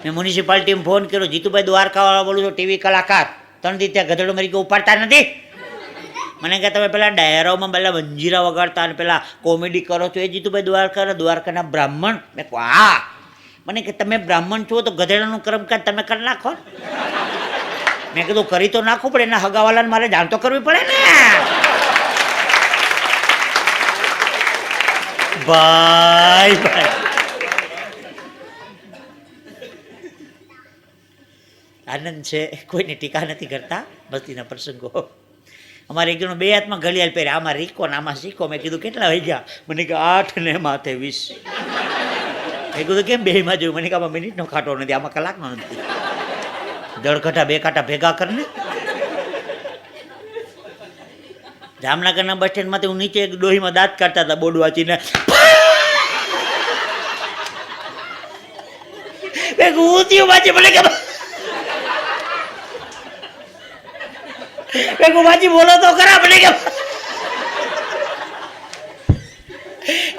મેં મ્યુનિસિપાલિટીમાં ફોન કર્યો, જીતુભાઈ દ્વારકાવાળા બોલું છું, ટીવી કલાકાર, 3 દી ત્યાં ગધેડો મરી ગયો, ઉપાડતા નથી. મને કહે તમે પેલા ડાયરાઓમાં પેલા મંજીરા વગાડતા અને પેલા કોમેડી કરો છો, એ જીતુભાઈ દ્વારકાના બ્રાહ્મણ? મેં કહું હા. મને કે તમે બ્રાહ્મણ છો તો ગધેડાનું કર્મકાંડ તમે કરી નાખો. મેં કીધું કરી તો નાખવું પડે, એના હગાવાલાને મારે જાણ તો કરવી પડે ને. ભાઈ ભાઈ, આનંદ છે, કોઈની ટીકા નથી કરતા. મસ્તીના પ્રસંગો. અમારે એક જણો 2 હાથમાં ઘડિયાળ પહેર્યા, આમાં રીકો ને આમાં શીખો. મેં કીધું કેટલા વાગ્યા? મને કે 8 ને માથે 20. મેં કીધું કેમ 2માં જોયું? મને કે આમાં મિનિટનો કાંટો નથી, આમાં કલાકનો નથી. દળકઠા 2 કાંટા ભેગા કરીને. જામનગરના બસ સ્ટેન્ડમાંથી હું નીચે એક ડોહીમાં દાંત કાઢતા હતા, બોર્ડ વાંચીને. મને કે બાજી બોલો તો ખરા. મને કે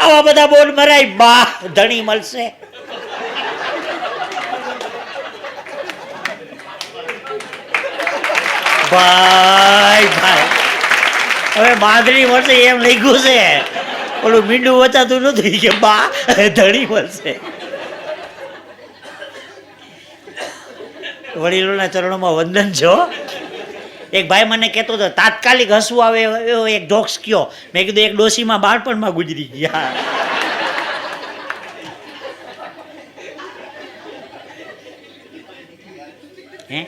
આવા બધા બોર્ડ મરાય, બા ધણી મળશે. ભાઈ ભાઈ, હવે બાંધણી મળશે એમ લખ્યું છે, ઓલું મીંડું વચાતું નથી કે બા ધણી મળશે. વડીલોના ચરણોમાં વંદન છો. એક ભાઈ મને કહેતો હતો તાત્કાલિક હસવું આવે એવો એક જોક્સ કયો. મેં કીધું એક ડોશીમાં બાળપણમાં ગુજરી ગયા. હે,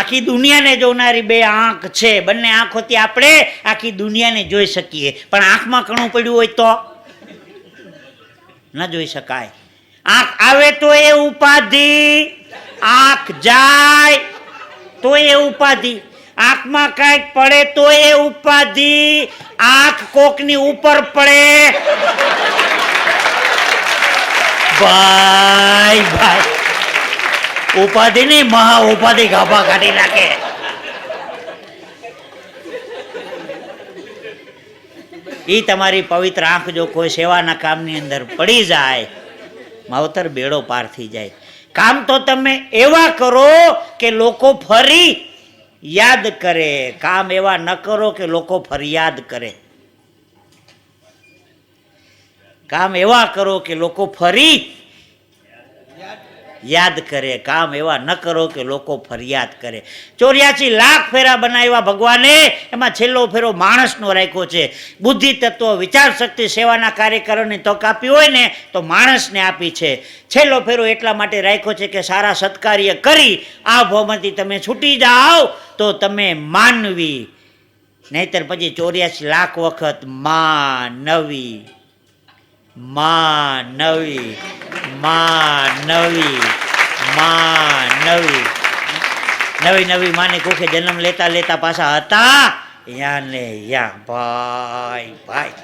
આખી દુનિયાને જોનારી 2 આંખ છે. બંને આંખોથી આપણે આખી દુનિયાને જોઈ શકીએ, પણ આંખમાં કણું પડ્યું હોય તો ન જોઈ શકાય. આંખ આવે તો એ ઉપાધિ, આંખ જાય તો એ ઉપાધિ, આંખમાં કઈક પડે તો એ ઉપાધિ, આંખ કોકની ઉપર પડે. ભાઈ ભાઈ, ઉપાધિ ની મહા ઉપાધિ ગાભા કાઢી નાખે. એ તમારી પવિત્ર આંખ જો કોઈ સેવાના કામની અંદર પડી જાય, માવતર બેડો પાર થઈ જાય. કામ તો તમે એવા કરો કે લોકો ફરી યાદ કરે, કામ એવા ન કરો કે લોકો ફરિયાદ કરે. કામ એવા કરો કે લોકો ફરી યાદ કરે, કામ એવા ન કરો કે લોકો ફરિયાદ કરે. 84 લાખ ફેરા બનાવ્યા ભગવાને, એમાં છેલ્લો ફેરો માણસનો રાખ્યો છે. બુદ્ધિ તત્વ, વિચાર શક્તિ, સેવાના કાર્યકરોની તક આપી હોય ને તો માણસને આપી છે. છેલ્લો ફેરો એટલા માટે રાખ્યો છે કે સારા સત્કાર્ય કરી આ ભવમાંથી તમે છૂટી જાઓ તો તમે માનવી, નહીતર પછી 84 લાખ વખત માનવી, માનવી, માનવી, માનવી. નવી નવી માને કોખે જન્મ લેતા લેતા પાછા હતા યા ને યા. ભાઈ ભાઈ,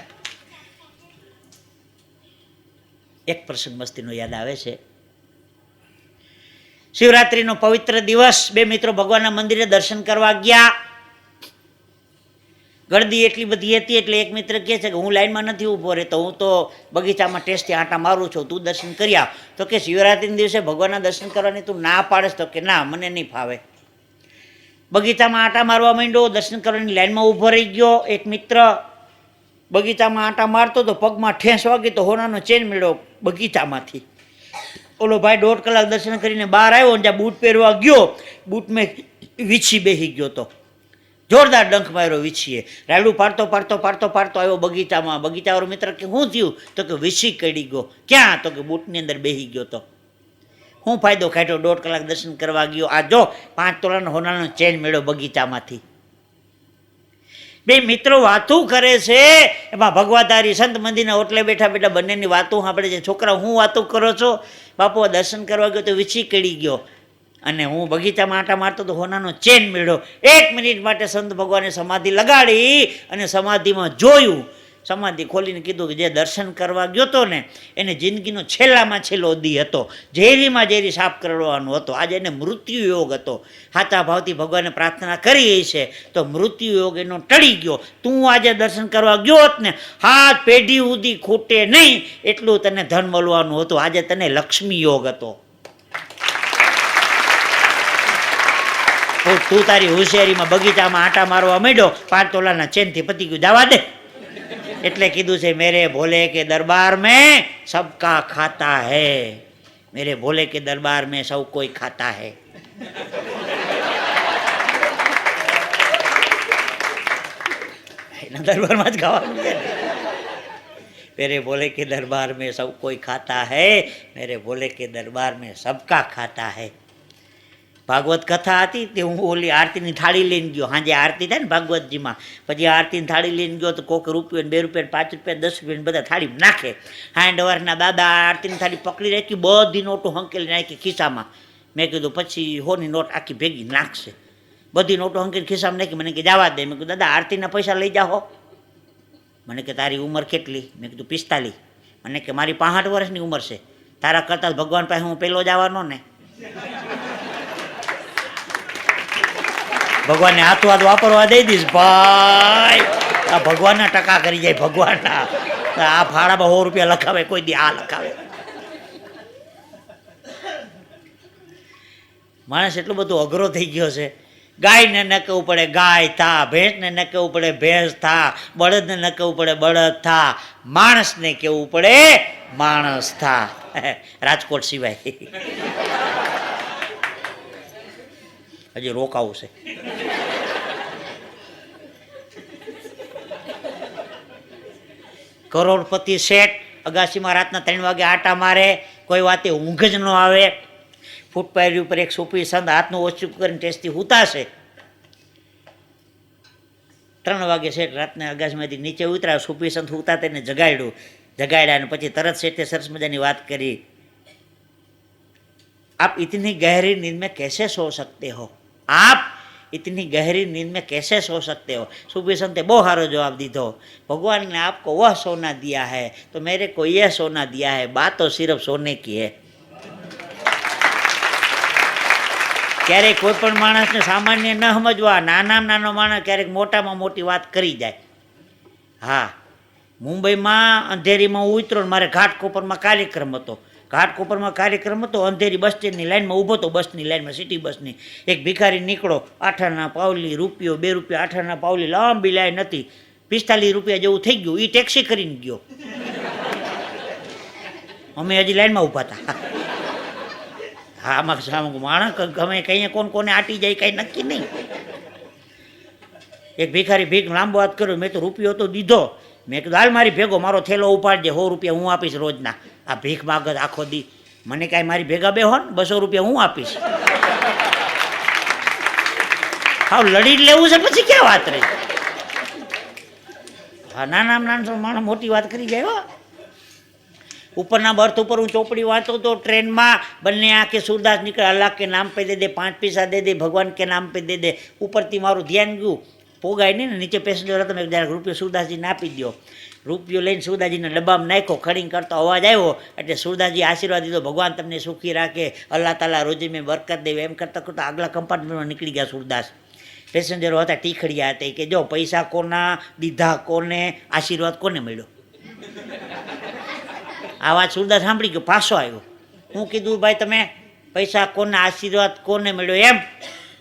એક પ્રસંગ મસ્તીનો યાદ આવે છે. શિવરાત્રીનો પવિત્ર દિવસ, બે મિત્રો ભગવાનના મંદિરે દર્શન કરવા ગયા. ગળદી એટલી બધી હતી એટલે એક મિત્ર કહે છે કે હું લાઈનમાં નથી ઊભો રહેતો, હું તો બગીચામાં ટેસ્ટથી આંટા મારું છું, તું દર્શન કરી આવ. તો કે શિવરાત્રિના દિવસે ભગવાનના દર્શન કરવાની તું ના પાડેશ? તો કે ના, મને નહીં ફાવે. બગીચામાં આંટા મારવા માંડ્યો, દર્શન કરવાની લાઈનમાં ઊભો રહી ગયો. એક મિત્ર બગીચામાં આંટા મારતો તો પગમાં ઠેસ વાગી તો હોનાનો ચેન મળ્યો બગીચામાંથી. ઓલો ભાઈ 1.5 કલાક દર્શન કરીને બહાર આવ્યો, જ્યાં બૂટ પહેરવા ગયો, બૂટમાં વીછી બેસી ગયો. તો જોરદાર ડંખ માર્યો વીછીએ. રાયડું પાડતો પાડતો પાડતો પાડતો આવ્યો બગીચામાં. બગીચાવાળો મિત્ર કે શું થયું? તો કે વીછી કડી ગયો. ક્યાં? તો કે બૂટની અંદર બેસી ગયો. તો શું ફાયદો કાઢ્યો? 1.5 કલાક દર્શન કરવા ગયો, આ જો 5 તોલાનો હોનાનો ચેન મેળ્યો બગીચામાંથી. બે મિત્રો વાતું કરે છે, એમાં ભગવાધારી સંત મંદિરના ઓટલે બેઠા બેઠા બંનેની વાતું સાંભળે છે. છોકરા, હું વાતું કરો છો? બાપુ દર્શન કરવા ગયો તો વીછી કડી ગયો, અને હું બગીચામાં આંટા મારતો તો હોનાનો ચેન મેળ્યો. 1 મિનિટ માટે સંત ભગવાને સમાધિ લગાડી અને સમાધિમાં જોયું. સમાધિ ખોલીને કીધું કે જે દર્શન કરવા ગયો હતો ને એને જિંદગીનો છેલ્લામાં છેલ્લો દી હતો, ઝેરીમાં ઝેરી સાફ કરવાનો હતો. આજે એને મૃત્યુ યોગ હતો. સાચા ભાવથી ભગવાનને પ્રાર્થના કરી છે તો મૃત્યુ યોગ એનો ટળી ગયો. તું આજે દર્શન કરવા ગયો હોત ને, હાથ પેઢી સુધી ખૂટે નહીં એટલું તને ધન મળવાનું હતું. આજે તને લક્ષ્મી યોગ હતો. તું તારી હોશિયારીમાં બગીચામાં આંટા મારવા માંડ્યો, 5 તોલાના ચેનથી પતી ગયું, જવા દે. એટલે કીધું છે, મેરે ભોલે કે દરબાર में सबका खाता है, मेरे भोले के दरबार में सब कोई खाता है. એના દરબારમાં જ ગાવાનું છે. मेरे भोले के दरबार में सब कोई खाता है, मेरे भोले के दरबार में सबका खाता है. ભાગવત કથા હતી તે હું ઓલી આરતીની થાળી લઈને ગયો. હાજે આરતી થાય ને ભાગવતજીમાં, પછી આરતીની થાળી લઈને ગયો તો કોઈક ₹1 2 ₹5 ₹10 બધા થાળીમાં નાખે. હાંડ વરના દાદા આરતીની થાળી પકડી રાખી, બધી નોટો હંકેલી નાખી ખિસ્સામાં. મેં કીધું પછી હોની નોટ આખી ભેગી નાખશે. બધી નોટો હંકેલી ખિસ્સામાં નાખી. મને કે જવા દે. મેં કીધું દાદા આરતીના પૈસા લઈ જાઓ. મને કે તારી ઉંમર કેટલી? મેં કીધું 45. મને કે મારી 65 વર્ષની ઉંમર છે, તારા કરતાં ભગવાન પાસે હું પહેલો જ આવવાનો ને. ભગવાનને હાથો હાથ વાપરવા દઈ દઈશ ભાઈ. આ ભગવાનના ટકા કરી જાય. ભગવાનના આ ફાળામાં ₹100 લખાવે, કોઈ દી આ લખાવે. માણસ એટલો બધો અઘરો થઈ ગયો છે. ગાયને ન કહેવું પડે ગાય થા, ભેંસને ન કહેવું પડે ભેંસ થા, બળદને ન કહેવું પડે બળદ થા, માણસને કહેવું પડે માણસ થા. રાજકોટ સિવાય હજી રોકાવું છે. કરોડપતિ શેઠ અગાસીમાં રાતના 3 વાગે આટા મારે, કોઈ વાતે ઊંઘ જ ન આવે. ફૂટપાયરી ઉપર એક સૂફી સંત હાથનું ઓછું કરીને ટેસ્ટથી હુતાશે. 3 વાગે શેઠ રાતના અગાસીમાંથી નીચે ઉતર્યા. સૂફી સંત હુતા તેને જગાડ્યા અને પછી તરત શેઠે સરસ મજાની વાત કરી. આપ ઇતની ગહેરી નીંદ में कैसे सो सकते हो? आप इतनी गहरी नींद में कैसे सो सकते हो? सूफी संते बहुत सारो जवाब दीधो. भगवान ने आपको वह सोना दिया है तो मेरे को यह सोना दिया है, बात तो सिर्फ सोने की है. ક્યારેક કોઈ પણ માણસને સામાન્ય ન સમજવા, નાનામાં નાનો માણસ ક્યારેક મોટામાં મોટી વાત કરી જાય. હા, મુંબઈમાં અંધેરીમાં ઉતરો, મારે ઘાટકોપરમાં કાર્યક્રમ હતો. ઘાટકોપરમાં કાર્યક્રમ હતો, અંધેરી બસ સ્ટેન્ડની લાઈનમાં ઊભો હતો, બસની લાઈનમાં, સિટી બસની. એક ભિખારી નીકળો, 8 આના પાવલી, ₹1 2 8 આના પાવલી, લાંબી લાઈન હતી. ₹45 જેવું થઈ ગયું. એ ટેક્સી કરીને ગયો. અમે હજી લાઈનમાં ઊભા હતા. હા આમાં માણસ ગમે કઈ કોણ કોને આટી જાય કઈ નક્કી નહીં. એક ભિખારી ભીખ લાંબો વાત કર્યો, મેં તો રૂપિયો તો દીધો, મેં કીધું હાલ મારી ભેગો મારો થેલો ઉપાડજે, 100 રૂપિયા હું આપીશ રોજના. આ ભીખ માગત આખો દી, મને કાંઈ મારી ભેગા બેહો ને 200 રૂપિયા હું આપીશ. હા લડી જ લેવું છે પછી ક્યાં વાત રહી. હા નાના માણસ મોટી વાત કરી જાય. હો ઉપરના બર્થ ઉપર હું ચોપડી વાંચતો તો ટ્રેનમાં, બંને આંખે सूरदास निकले, अल्लाह के नाम पे दे दे, 5 पैसा दे दे, भगवान के नाम पे दे दे. ઉપરથી મારું ધ્યાન ગયું, પોગાય નહીં ને, નીચે પેસેન્જર હતો, મેં જરાક રૂપિયો सूरदासजीને આપી દો. રૂપિયો લઈને सूरदासजीને ડબ્બામાં નાખ્યો, ખડીને કરતો અવાજ આવ્યો એટલે सूरदासजी આશીર્વાદ દીધો, ભગવાન તમને સુખી રાખે, અલ્લાહ તાલા રોજી મેં બરકત દેવે. એમ કરતાં કરતાં આગલા કમ્પાર્ટમેન્ટમાં નીકળી ગયા सूरदास. પેસેન્જરો હતા ટીખડિયા હતા કે જો પૈસા કોના દીધા, કોને આશીર્વાદ કોને મળ્યો. આ વાત सूरदास સાંભળી ગયો, પાછો આવ્યો. હું કીધું ભાઈ તમે પૈસા કોને આશીર્વાદ કોને મળ્યો એમ.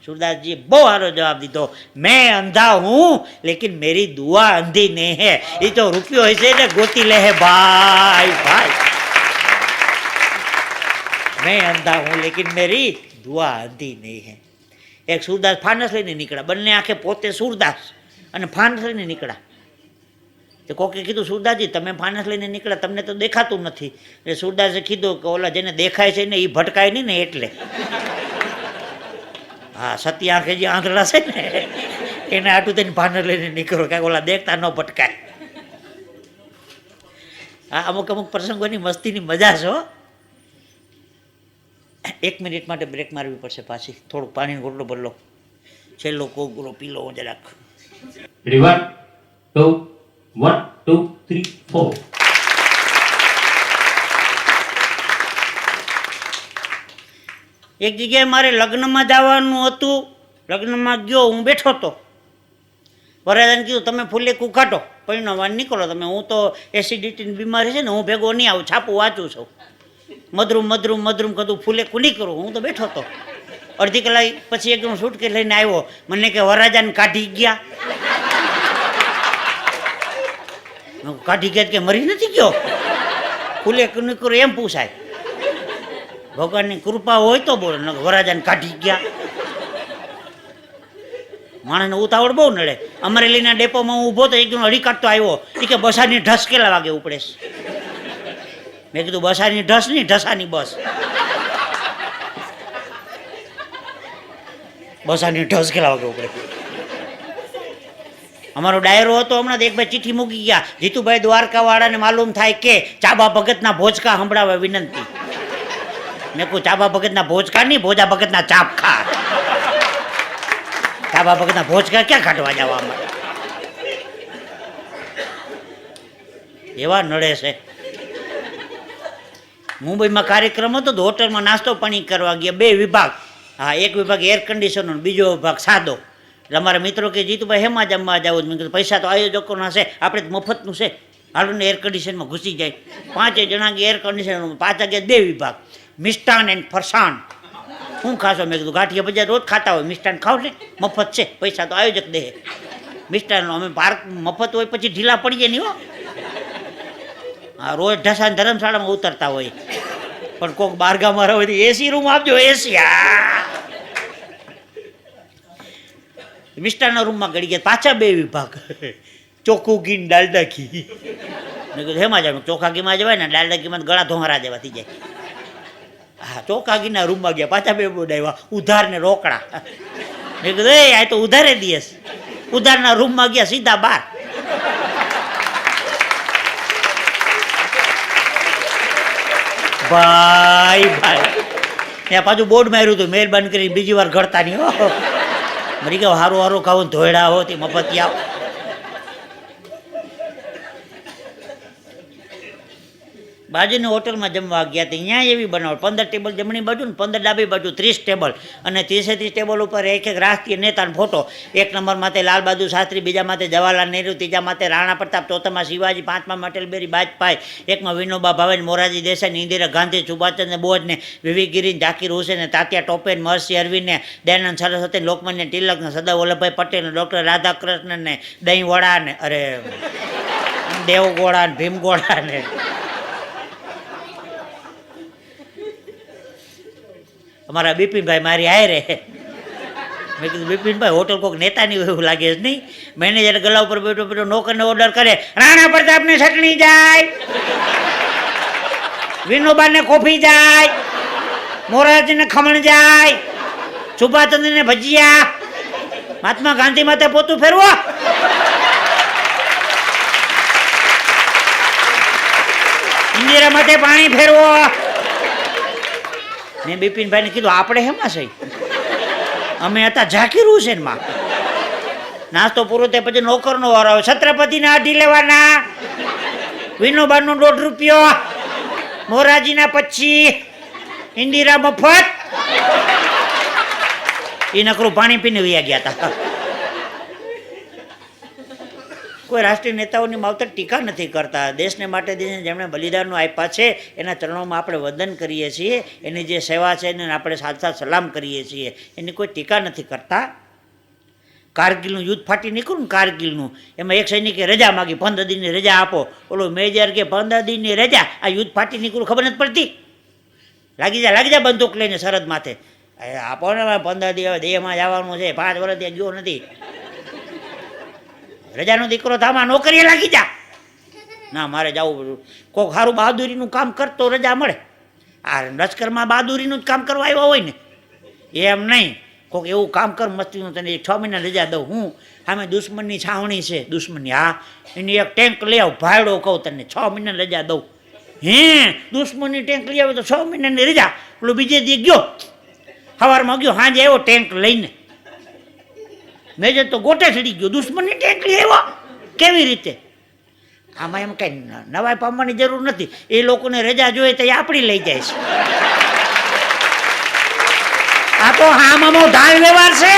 सूरदासजी બહુ સારો જવાબ દીધો, મેં અંધા હું લેकिन मेरी दुआ अंधी नहीं है. એ તો રૂપિયો હશે ને ગોતી લે હે ભાઈ ભાઈ. મેં અંધા હું लेकिन मेरी दुआ अंधी नहीं है. એક सूरदास ફાનસ લઈને નીકળ્યા, બંને આંખે પોતે सूरदास અને ફાનસ લઈને નીકળ્યા. તો કોકે કીધું सूरदासजी તમે ફાનસ લઈને નીકળ્યા, તમને તો દેખાતું નથી. એટલે सूरदासे કીધું કે ઓલા જેને દેખાય છે ને એ ભટકાય નહીં ને એટલે. હા સતી આંખે જે આંધળા છે ને એને આટું થઈને ફાનસ લઈને નીકળો, કાંઈક ઓલા દેખતા ન ભટકાય. હા અમુક પ્રસંગોની મસ્તીની મજા છે. 1 મિનિટ માટે બ્રેક મારવી પડશે પાછી, થોડુંક પાણીનો ઘોટલો ભરલો, છેલ્લો કોગળો પીલો જરાક. રેડી 1 2 1 2 3 4. એક જગ્યાએ મારે લગ્નમાં જવાનું હતું, લગ્નમાં ગયો, હું બેઠો હતો. વરરાજાને કીધું તમે ફૂલેકું કાઢો, પરિણામ નીકળો તમે, હું તો એસિડિટીની બીમારી છે ને હું ભેગો નહીં આવું, છાપું વાંચું છું. મધરું કદું ફૂલેકું નહીં કરું, હું તો બેઠો હતો. અડધી કલાક પછી એકદમ સુટકેસ લઈને આવ્યો, મને કે વરરાજાને કાઢી ગયા. કાઢી ગયા કે મરી નથી ગયો, ફૂલેકું નહીં કરું એમ પૂછાય. ભગવાનની કૃપા હોય તો બોલે, વરરાજાને કાઢી ગયા. માણસને ઉતાવળ બહુ નડે. અમરેલીના ડેપોમાં હું ઊભો તો એકદમ હળી કાઢતો આવ્યો, એ કે બસાની ઢસ કેટલા વાગે ઉપડે. મેં કીધું બસાની ઢસ નહીં, ઢસાની બસ. બસાની ઢસ કેટલા વાગે ઉપડે. અમારો ડાયરો હતો હમણાં, એક ભાઈ ચિઠ્ઠી મૂકી ગયા, જીતુભાઈ દ્વારકા વાળાને માલુમ થાય કે ચાબા ભગતના ભોજકા સંભળાવે વિનંતી. મેં કહું ચાબા ભગતના ભોજકા નહીં, ભોજા ભગતના ચાપખા. ચાબા ભગતના ભોજકા ક્યાં કાઢવા જવા અમારે. એવા નડે છે. મુંબઈમાં કાર્યક્રમ હતો તો હોટલમાં નાસ્તો પાણી કરવા ગયા, 2 વિભાગ. હા એક વિભાગ એર કન્ડિશનર, બીજો વિભાગ સાદો. એટલે અમારા મિત્રો કે જીતુભાઈ હેમાં જમવા જાવ. મેં કીધું પૈસા તો આયોજકોના છે, આપણે તો મફતનું છે, હાલો ને એર કન્ડિશનમાં ઘૂસી જાય. 5 જણા ગયા એર કન્ડિશનમાં, 5 વાગ્યા 2 વિભાગ, મિષ્ટાન એન્ડ ફરસાણ. શું ખાશો? મેં કીધું ગાંઠિયા ભજીયા રોજ ખાતા હોય, મિષ્ટાન ખાવ ને, મફત છે, પૈસા તો આયોજક દે. મિષ્ટાન અમે પાર્ક મફત હોય પછી ઢીલા પડીએ નહીં. હો હા રોજ ઢસા ધર્મશાળામાં ઉતરતા હોય, પણ કોઈક બારગામાં રહે એસી રૂમ આપજો, એસી. મિષ્ટાનના રૂમમાં ગળી ગયા, પાછા 2 વિભાગ, ચોખ્ખું ઘી ને ડાલડા ઘી. મેં કીધું હેમાં જાવ, ચોખા ઘીમાં જવાય ને, ડાલડા ઘીમાં ગળા ધોહરા જેવા થઈ જાય. હા ચોખા ઘીના રૂમમાં ગયા, પાછા 2 બોર્ડ આવ્યા, ઉધાર ને રોકડા. મેં કીધું એ આ તો ઉધારે દિવસ. ઉધારના રૂમમાં ગયા, સીધા બહાર. ભાઈ ત્યાં પાછું બોર્ડ માર્યું હતું, મહેરબાની કરી બીજી વાર ઘડતા નહીં. હો મરી ગયો, હારું હારું ખાવું, ધોયડા હો તે મફતિયા. બાજુની હોટલમાં જમવા ગયા હતા, અહીંયા એવી બનાવટ, 15 ટેબલ જમણી બાજુ ને 15 ડાબી બાજુ, 30 ટેબલ, અને 30 ટેબલ ઉપર એક રાષ્ટ્રીય નેતાનો ફોટો. 1 નંબર માથે લાલ બહાદુર શાસ્ત્રી, બીજા માથે જવાહરલાલ નહેરુ, ત્રીજા માથે રાણા પ્રતાપ, ચોથામાં શિવાજી, 5માં અટલબિહારી વાજપેયી, 1માં વિનોબા ભાવે, મોરારજી દેસાઈ, ઇન્દિરા ગાંધી, સુભાષચંદ્ર બોઝ ને વીવી ગિરી, ઝાકીર હુસેન, તાત્યા ટોપે, મહર્ષિ અરવિંદ ને, દયાનંદ સરસ્વતી, લોકમાન્ય તિલક ને, સરદાર વલ્લભભાઈ પટેલ ને, ડૉક્ટર રાધાકૃષ્ણન ને, દહીં વડા ને, અરે દેવગોળા ને, ભીમગોળા ને. અમારા બિપિનભાઈ મારી હારે. મેં કીધું બિપિનભાઈ હોટલ કોઈક નેતાની હોય એવું લાગે છે નહીં. મેનેજર ગલા ઉપર બેઠો બેઠો નોકરને ઓર્ડર કરે, રાણા પ્રતાપને ચટણી જાય, વિનોબાને કોફી જાય, મોરારજીને ખમણ જાય, સુભાષચંદ્રને ભજીયા, મહાત્મા ગાંધી માથે પોતું ફેરવો. ઇન્દિરા માથે પાણી ફેરવો. મેં બિપિનભાઈને કીધું આપણે હેમાં છે, અમે હતા ઝાકીર હુસેનમાં. નાસ્તો પૂરો થયા પછી નોકરનો વારો આવે, છત્રપતિના 8 લેવાના, વિનોબાનો 1.5 રૂપિયો, મોરારજીના 25, ઇન્દિરા મફત. એ નકરું પાણી પીને વયા ગયા હતા. કોઈ રાષ્ટ્રીય નેતાઓની માવતર ટીકા નથી કરતા. દેશને માટે જેમણે બલિદાનો આપ્યા છે એના ચરણોમાં આપણે વંદન કરીએ છીએ. એની જે સેવા છે એને આપણે સાથ સાથ સલામ કરીએ છીએ. એની કોઈ ટીકા નથી કરતા. કારગિલનું યુદ્ધ ફાટી નીકળ્યું ને કારગિલનું, એમાં એક સૈનિકે રજા માગી, 15 દિનની રજા આપો. ઓલો મેજર કે 15 દિનની રજા, આ યુદ્ધ ફાટી નીકળ્યું ખબર નથી પડતી. લાગી જા બંદૂક લઈને સરહદ માથે. આપો ને 15 દિવસ દેહમાં જવાનું છે, 5 વર્ષ ત્યાં ગયો નથી. રજાનો દીકરો થામાં નોકરીએ લાગી જા. ના મારે જવું પડ્યું. કોઈક સારું બહાદુરીનું કામ કરતો રજા મળે. આ લશ્કરમાં બહાદુરીનું જ કામ કરવા આવ્યા હોય ને, એમ નહીં. કોઈક એવું કામ કર મસ્તીનું, તને 6 મહિના રજા દઉં. હું સામે દુશ્મનની છાવણી છે, દુશ્મનની, હા એની એક ટેન્ક લઈ આવ, ભાડો કહું તને 6 મહિના રજા દઉં. દુશ્મનની ટેન્ક લઈ આવે તો 6 મહિનાની રજા. પેલો બીજે દી ગયો, સવારમાં ગયો, સાંજે આવ્યો ટેન્ક લઈને. મેજર તો ગોટે ચડી ગયો, દુશ્મનની ટેન્ક લઈ આવ્યો. કેવી રીતે? આમાં એમ કઈ નવાઈ પામવાની જરૂર નથી. એ લોકોને રજા જોઈએ તો એ આપણી લઈ જાય છે. આ તો હામામો ઢાળ વ્યવહાર છે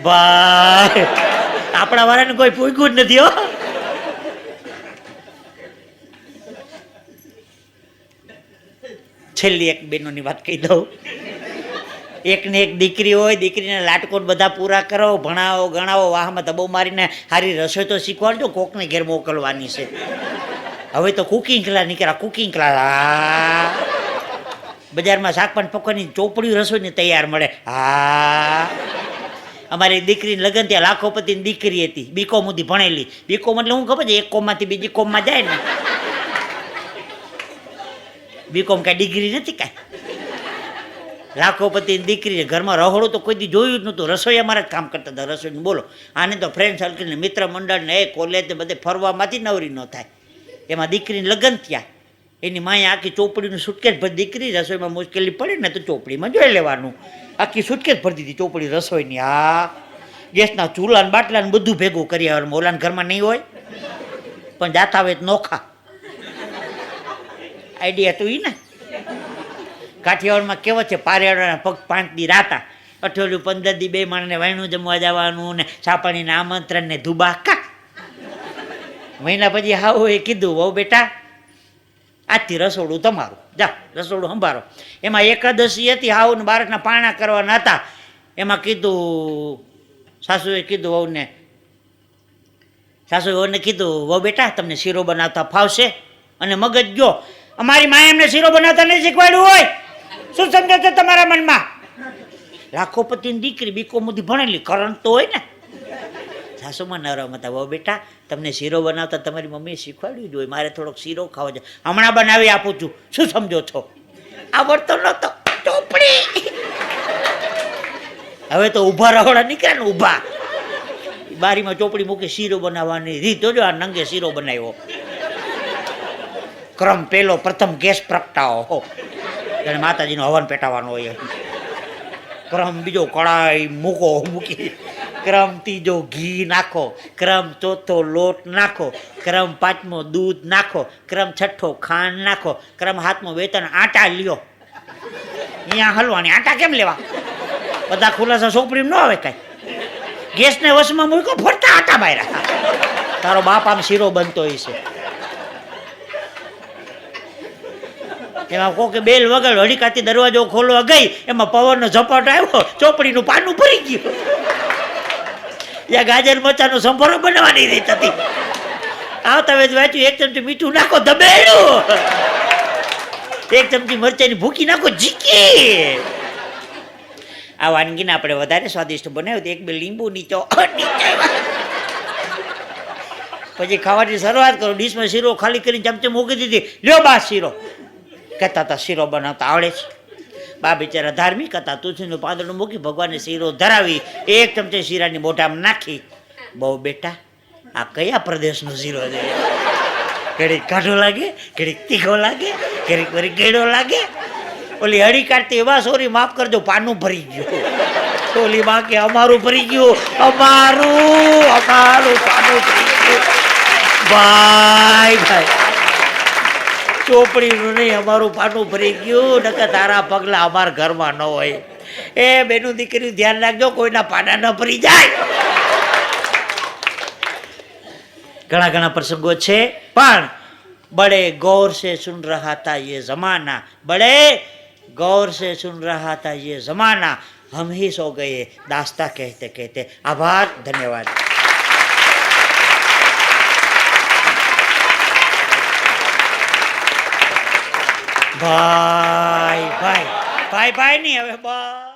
ભાઈ. આપણા વાળાને કોઈ પૂછ્યું જ નથી હો. છેલ્લી એક બહેનોની વાત કહી દઉં. એકને એક દીકરી હોય, દીકરીને લાટકોટ બધા પૂરા કરો, ભણાવો ગણાવો, વાહમાં દબો મારીને સારી રસોઈ તો શીખવાડજો, કોકને ઘેર મોકલવાની છે. હવે તો કુકિંગ ક્લાસ નીકળ્યા, કુકિંગ ક્લાસ. બજારમાં શાકપાન પકવાની ચોપડી રસોઈની તૈયાર મળે. હા, અમારી દીકરીને લગ્ન ત્યાં લાખોપતિની દીકરી હતી, બીકોમ સુધી ભણેલી. બીકોમ એટલે હું ખબર છે, એક કોમમાંથી બીજી કોમમાં જાય ને. બીકોમ કાંઈ ડિગ્રી નથી કાંઈ. લાખોપતિની દીકરીને ઘરમાં રહોડું તો કોઈ દી જોયું જ નહોતું. રસોઈ અમારા જ કામ કરતા હતા, રસોઈનું બોલો. આને તો ફ્રેન્ડ સર્કલને, મિત્ર મંડળને, કોલેજને બધે ફરવામાંથી નવરી ન થાય. એમાં દીકરીને લગ્ન થયા, એની માએ આખી ચોપડીનું સુટકેસ ભરી. દીકરી રસોઈમાં મુશ્કેલી પડે ને તો ચોપડીમાં જોઈ લેવાનું. આખી સુટકેસ ભરી દીધી ચોપડી રસોઈની. હા, ગેસના ચૂલા ને બાટલા ને બધું ભેગું કરી આવવાનું. ઓલાને ઘરમાં નહીં હોય પણ જાતા હોય નોખા. આઈડિયા તો ઈ ને. કાઠિયાવાડમાં કહેવત છે, પારિયાળાના પગ 5 દી રાતા, અઠવાડિયું 15 દી 2 માણસને વાયણું જમવા જવાનું ને સાપાણીના આમંત્રણ ને ધુબાકા. મહિના પછી હાવ એ કીધું, વહુ બેટા આજથી રસોડું તમારું, જા રસોડું સંભાળો. એમાં એકાદશી હતી, હાવ ને બાળકના પાણા કરવાના હતા. એમાં કીધું, સાસુએ કીધું વહુને, સાસુએ વહુને કીધું, વહુ બેટા તમને શીરો બનાવતા ફાવશે? અને મગજ ગયો, અમારી માએ એમને શીરો બનાવતા નહીં શીખવાડ્યું હોય. શું સમજો છો તમારા મનમાં? લાખોપતિની દીકરી, બીકોમ સુધી ભણેલી, કરંટ તો હોય ને. સાસુમાં નરમ હતા, વહુ બેટા તમને શીરો બનાવતા તમારી મમ્મીએ શીખવાડ્યું જ હોય, મારે થોડોક શીરો ખાવો છે, હમણાં બનાવી આપું છું. શું સમજો છો? આવડતો નહોતો, ચોપડી. હવે તો ઊભા રહોડા નીકળ્યા ને, ઊભા બારીમાં ચોપડી મૂકી શીરો બનાવવાની રીત. જો આ નંગે શીરો બનાવ્યો. ક્રમ પેલો, પ્રથમ ગેસ પ્રગટાવો, એને માતાજીનો હવન પેટાવાનો હોય. ક્રમ બીજો કડાઈ મૂકી. ક્રમ ત્રીજો ઘી નાખો. ક્રમ ચોથો લોટ નાખો. ક્રમ પાંચમો દૂધ નાખો. ક્રમ છઠ્ઠો ખાંડ નાખો. ક્રમ સાતમો વેતન આટા લ્યો. અહીંયા હલવાની, આટા કેમ લેવા? બધા ખુલાસા સોપડી ન આવે કાંઈ. ગેસને વશમાં મૂકો, ફરતા આટા બાયરા. તારો બાપ આમ શીરો બનતો હોય છે. એમાં કોકે બેલ વગર હડીકાથી દરવાજો ખોલવા ગઈ, એમાં પવનનો ઝપાટ આવ્યો, ચોપડીનું પાનું ભરી ગયું. યા ગાજર મરચાનો સંભારો બનાવવાની રીત હતી. આવતા વેચ વાંચ્યું, 1 ચમચી મીઠું નાખો, દબેડું. એક ચમચી મરચાંની ભૂકી નાખો જીકી. આ વાનગીને આપણે વધારે સ્વાદિષ્ટ બનાવ્યું તો એક બે લીંબુ નીચો પછી ખાવાની શરૂઆત કરો. ડીશમાં શીરો ખાલી કરીને ચમચે મૂકી દીધી. લ્યો બા શીરો. કહેતા હતા શીરો બનાવતા આવડે છે. બા બિચારા ધાર્મિક હતા. તુલસીનું પાંદડું મૂકી ભગવાનને શીરો ધરાવી એક ચમચે શીરાની મોઢામાં નાખી. બહુ બેટા આ કયા પ્રદેશનો શીરો છે? ઘડીક કાઢો લાગે, ઘડીક તીખો લાગે, ઘડીક વળી ગેડો લાગે. ઓલી હળી કાઢતી એવા સોરી માફ કરજો પાનું ભરી ગયું. ઓલી માં કે અમારું ભરી ગયું, અમારું પાનું ભરી ગયું. ભાઈ ભાઈ ચોપડીનું નહીં અમારું પાનું ભરી ગયું. નકર તારા પગલા અમારા ઘરમાં ન હોય. એ બેનું દીકરી ધ્યાન રાખજો કોઈના પાના ન ભરી જાય. ઘણા ઘણા પ્રસંગો છે પણ બड़े गौर से सुन रहा था ये जमाना, बड़े गौर से सुन रहा था ये जमाना, हम ही सो गए दास्ता कहते कहते. आभार, धन्यवाद. ભાઈ ભાઈ ભાઈ ભાઈ નહીં હવે બસ.